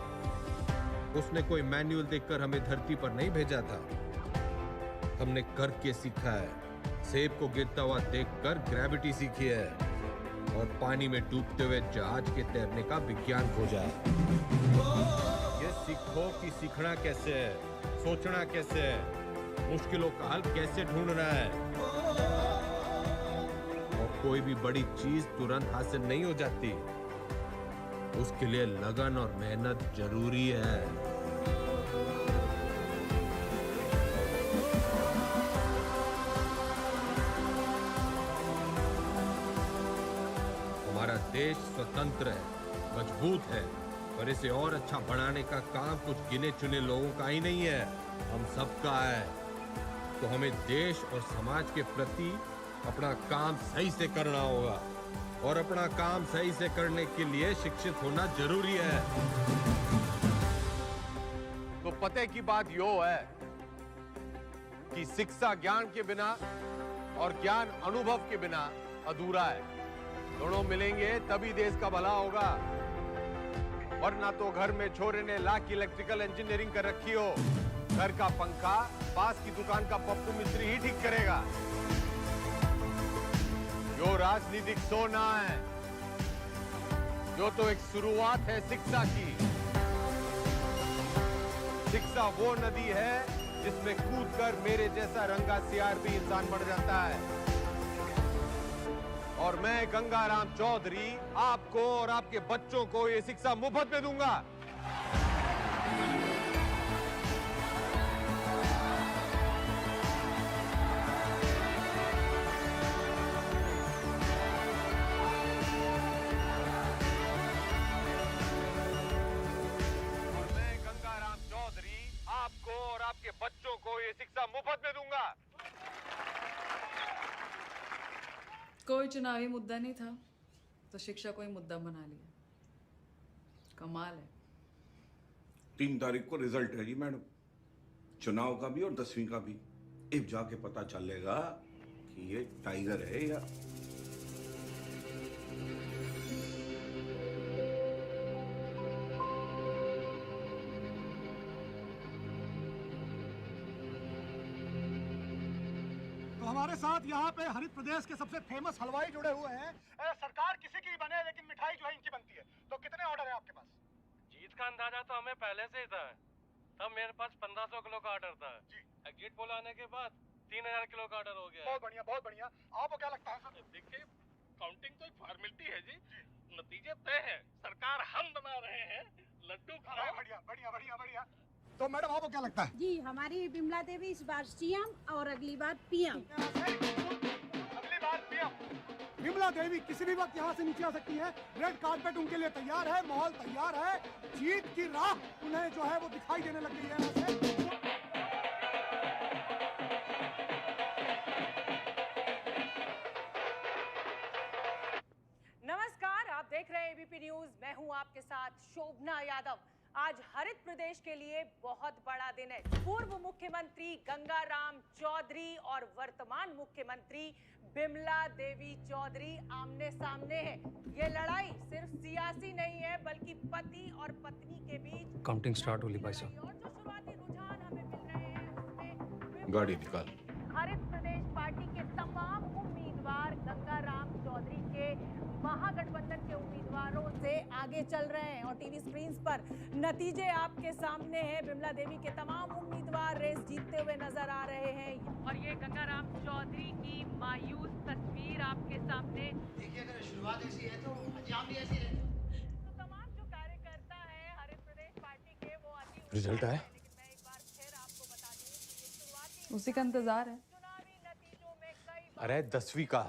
उसने कोई मैनुअल देखकर हमें धरती पर नहीं भेजा था, हमने करके सीखा है। सेब को गिरता हुआ देखकर ग्रेविटी सीखी है और पानी में डूबते हुए जहाज के तैरने का विज्ञान खोजा है। ये सीखो कि सीखना कैसे है, सोचना कैसे है, मुश्किलों का हल कैसे ढूंढना है। और कोई भी बड़ी चीज तुरंत हासिल नहीं हो जाती, उसके लिए लगन और मेहनत जरूरी है। हमारा देश स्वतंत्र है, मजबूत है, पर इसे और अच्छा बनाने का काम कुछ गिने चुने लोगों का ही नहीं है, हम सबका है। तो हमें देश और समाज के प्रति अपना काम सही से करना होगा, और अपना काम सही से करने के लिए शिक्षित होना जरूरी है। तो पते की बात यो है कि शिक्षा ज्ञान के बिना और ज्ञान अनुभव के बिना अधूरा है। दोनों मिलेंगे तभी देश का भला होगा, वरना तो घर में छोरे ने लाख की इलेक्ट्रिकल इंजीनियरिंग कर रखी हो, घर का पंखा पास की दुकान का पप्पू मिस्त्री ही ठीक करेगा। जो राजनीतिक सोना है, जो तो एक शुरुआत है शिक्षा की। शिक्षा वो नदी है जिसमें कूदकर मेरे जैसा रंगा सियार भी इंसान बढ़ जाता है। और मैं गंगाराम चौधरी आपको और आपके बच्चों को ये शिक्षा मुफ्त में दूंगा। और मैं गंगाराम चौधरी आपको और आपके बच्चों को ये शिक्षा मुफ्त में दूंगा। कोई चुनावी मुद्दा नहीं था तो शिक्षा को ही मुद्दा बना लिया। कमाल है। 3 तारीख को रिजल्ट है जी मैडम, चुनाव का भी और 10वीं का भी। अब जाके पता चलेगा कि ये टाइगर है या हमारे साथ यहाँ पे हरित प्रदेश के सबसे फेमस हलवाई जुड़े हुए हैं। सरकार किसी की बने लेकिन मिठाई जो है इनकी बनती है। तो कितने ऑर्डर है आपके पास? जीत का अंदाजा तो हमें पहले से ही था। तब मेरे पास 1500 किलो का ऑर्डर था जी। एग्जिट पोल आने के बाद 3000 किलो का ऑर्डर हो गया। बहुत बढ़िया, बहुत बढ़िया। आपको क्या लगता है सर? देखिए, काउंटिंग तो एक फॉर्मेलिटी है जी, नतीजे तय है। सरकार हम बना रहे हैं, लड्डू खाओ। बढ़िया बढ़िया बढ़िया बढ़िया। तो मैडम आपको क्या लगता है? जी, हमारी बिमला देवी इस बार सीएम और अगली बार पीएम। अगली बार पीएम। बिमला देवी किसी भी वक्त यहाँ से नीचे आ सकती है। रेड कार्पेट उनके लिए तैयार है, माहौल तैयार है। जीत की राह उन्हें जो है वो दिखाई देने लग गई है यहाँ से। नमस्कार, आप देख रहे हैं एबीपी न्यूज। मैं हूँ आपके साथ शोभना यादव। आज हरित प्रदेश के लिए बहुत बड़ा दिन है। पूर्व मुख्यमंत्री गंगाराम चौधरी और वर्तमान मुख्यमंत्री बिमला देवी चौधरी आमने सामने हैं। ये लड़ाई सिर्फ सियासी नहीं है, बल्कि पति और पत्नी के बीच। काउंटिंग स्टार्ट होली भाई साहब। और जो शुरुआती रुझान हमें मिल रहे हैं उसमें गाड़ी निकाल। हरित प्रदेश पार्टी के तमाम उम्मीदवार गंगाराम चौधरी के महागठबंधन के उम्मीदवारों से आगे चल रहे हैं और टीवी स्क्रीन्स पर नतीजे आपके सामने हैं। बिमला देवी के तमाम उम्मीदवार रेस जीतते हुए नजर आ रहे हैं और ये गंगाराम चौधरी की मायूस तस्वीर आपके सामने। देखिए, अगर शुरुआत ऐसी है तो अंजाम भी ऐसी है। तो तमाम जो रिजल्ट आया? उसी का इंतजार है। अरे 10वीं का।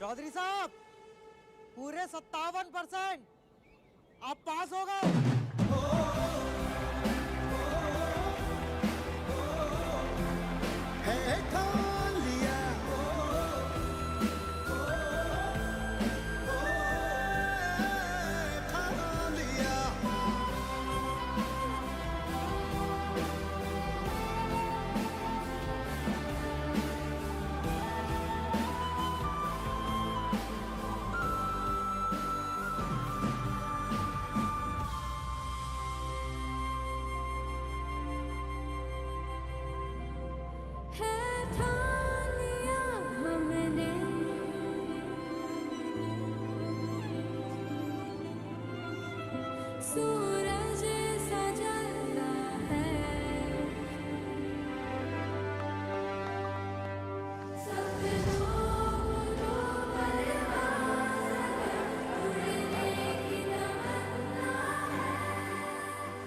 चौधरी साहब, पूरे 57% आप पास हो गए। सूरज सजता है,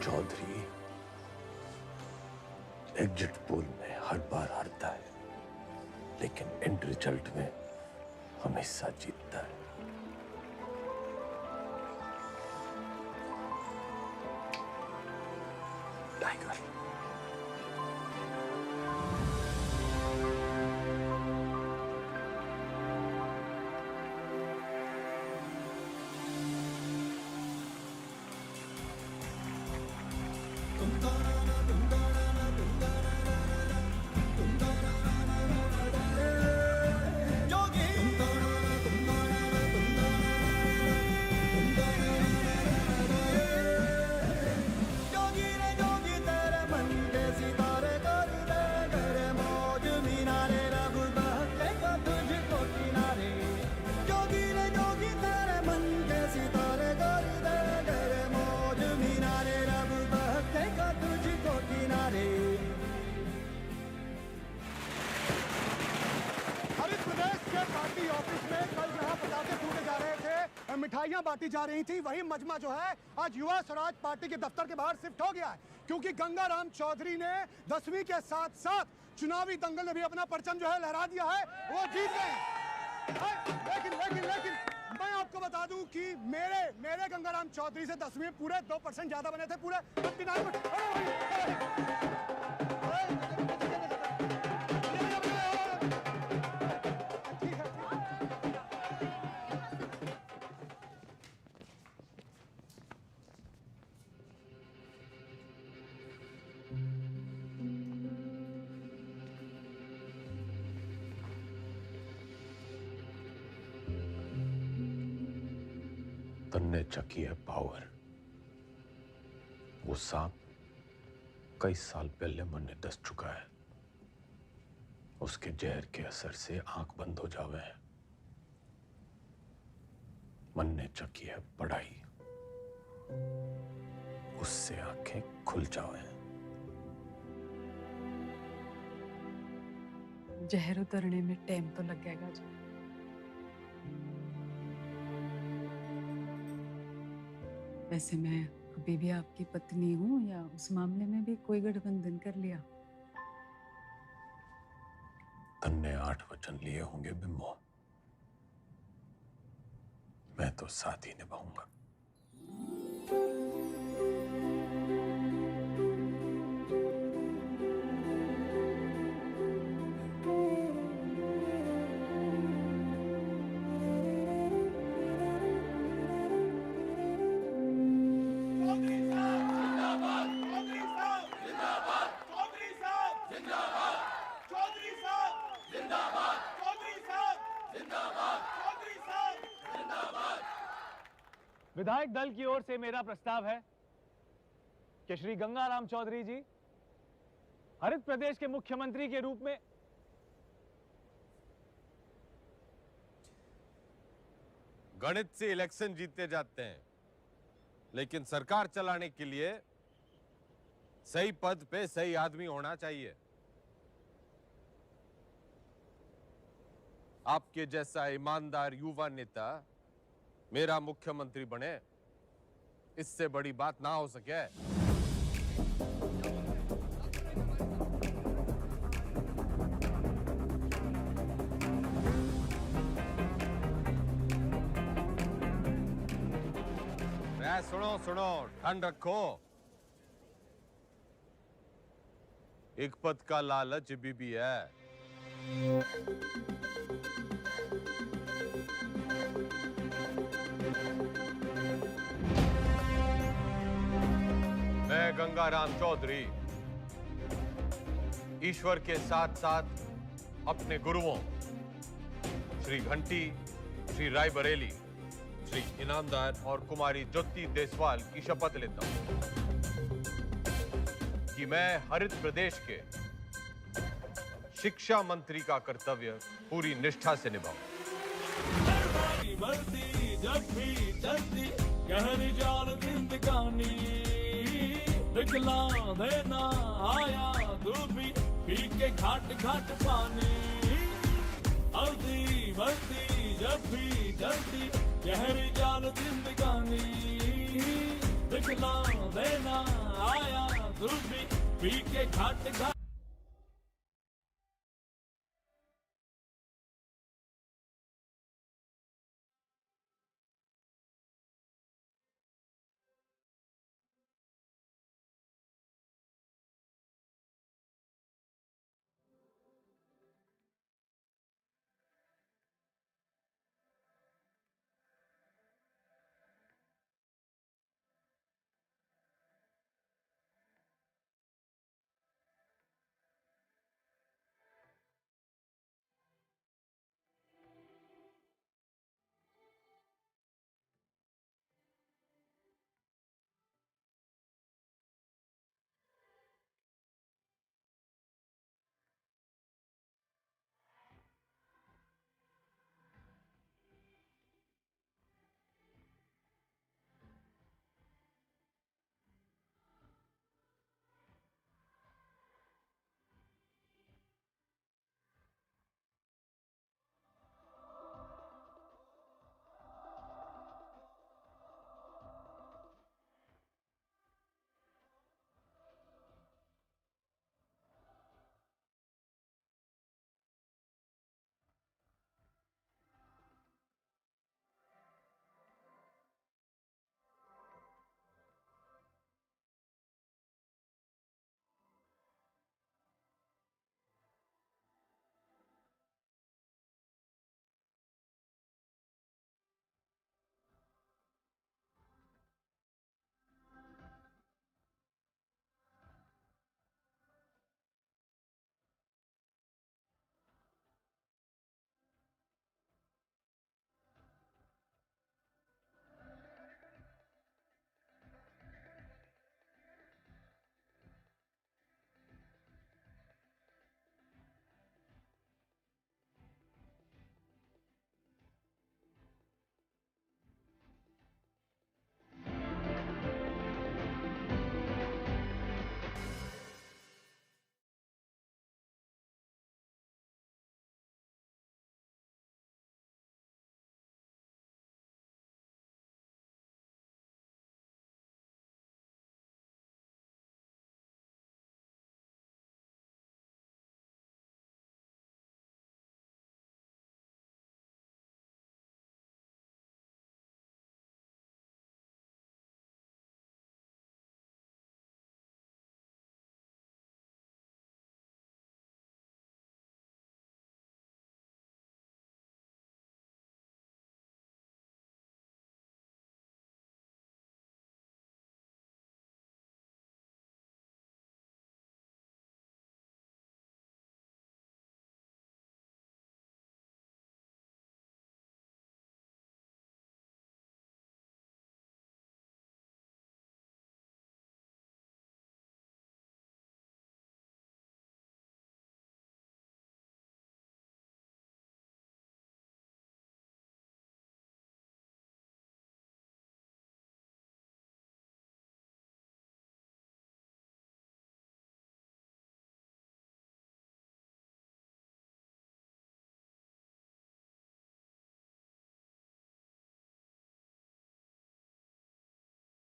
चौधरी एग्जिट पोल में हर बार हारता है, लेकिन एंड रिजल्ट में हमेशा जीतता है। टाइगर। मिठाइयां बांटी जा रही थी, वही मजमा जो है आज युवा स्वराज पार्टी के दफ्तर के बाहर शिफ्ट हो गया है, क्योंकि गंगाराम चौधरी ने 10वीं के साथ साथ चुनावी दंगल में भी अपना परचम जो है लहरा दिया है, वो जीत गए। लेकिन मैं आपको बता दूं कि मेरे गंगाराम चौधरी से 10वीं में पूरे 2% ज्यादा बने थे, पूरे 59। तन्ने चकी है पावर। वो सांप कई साल पहले मन ने दस चुका है। उसके जहर के असर से आंख बंद हो जावे है। मन ने चकी है पढ़ाई, उससे आंखें खुल जावे हैं। जहर उतरने में टाइम तो लगेगा जी। वैसे मैं अभी भी आपकी पत्नी हूँ, या उस मामले में भी कोई गठबंधन कर लिया? तन्ने 8 वचन लिए होंगे बिम्बो, मैं तो साथ ही निभाऊंगा। विधायक दल की ओर से मेरा प्रस्ताव है कि श्री गंगाराम चौधरी जी हरित प्रदेश के मुख्यमंत्री के रूप में गणित से इलेक्शन जीते जाते हैं, लेकिन सरकार चलाने के लिए सही पद पे सही आदमी होना चाहिए। आपके जैसा ईमानदार युवा नेता मेरा मुख्यमंत्री बने, इससे बड़ी बात ना हो सके। सुनो सुनो, ठंड रखो। एक पद का लालच भी है। मैं गंगाराम चौधरी ईश्वर के साथ साथ अपने गुरुओं श्री घंटी, श्री रायबरेली, श्री इनामदार और कुमारी ज्योति देसवाल की शपथ लेता हूं कि मैं हरित प्रदेश के शिक्षा मंत्री का कर्तव्य पूरी निष्ठा से निभाऊं। बढ़ती जब भी चलती गहरी जाल जिंदगानी, दिखला देना आया दूबी पी के घाट घाट पानी। हल्दी बढ़ती जब भी चलती गहरी जाल जिंदगानी, दिखला देना आया दूबी पी के घाट घाट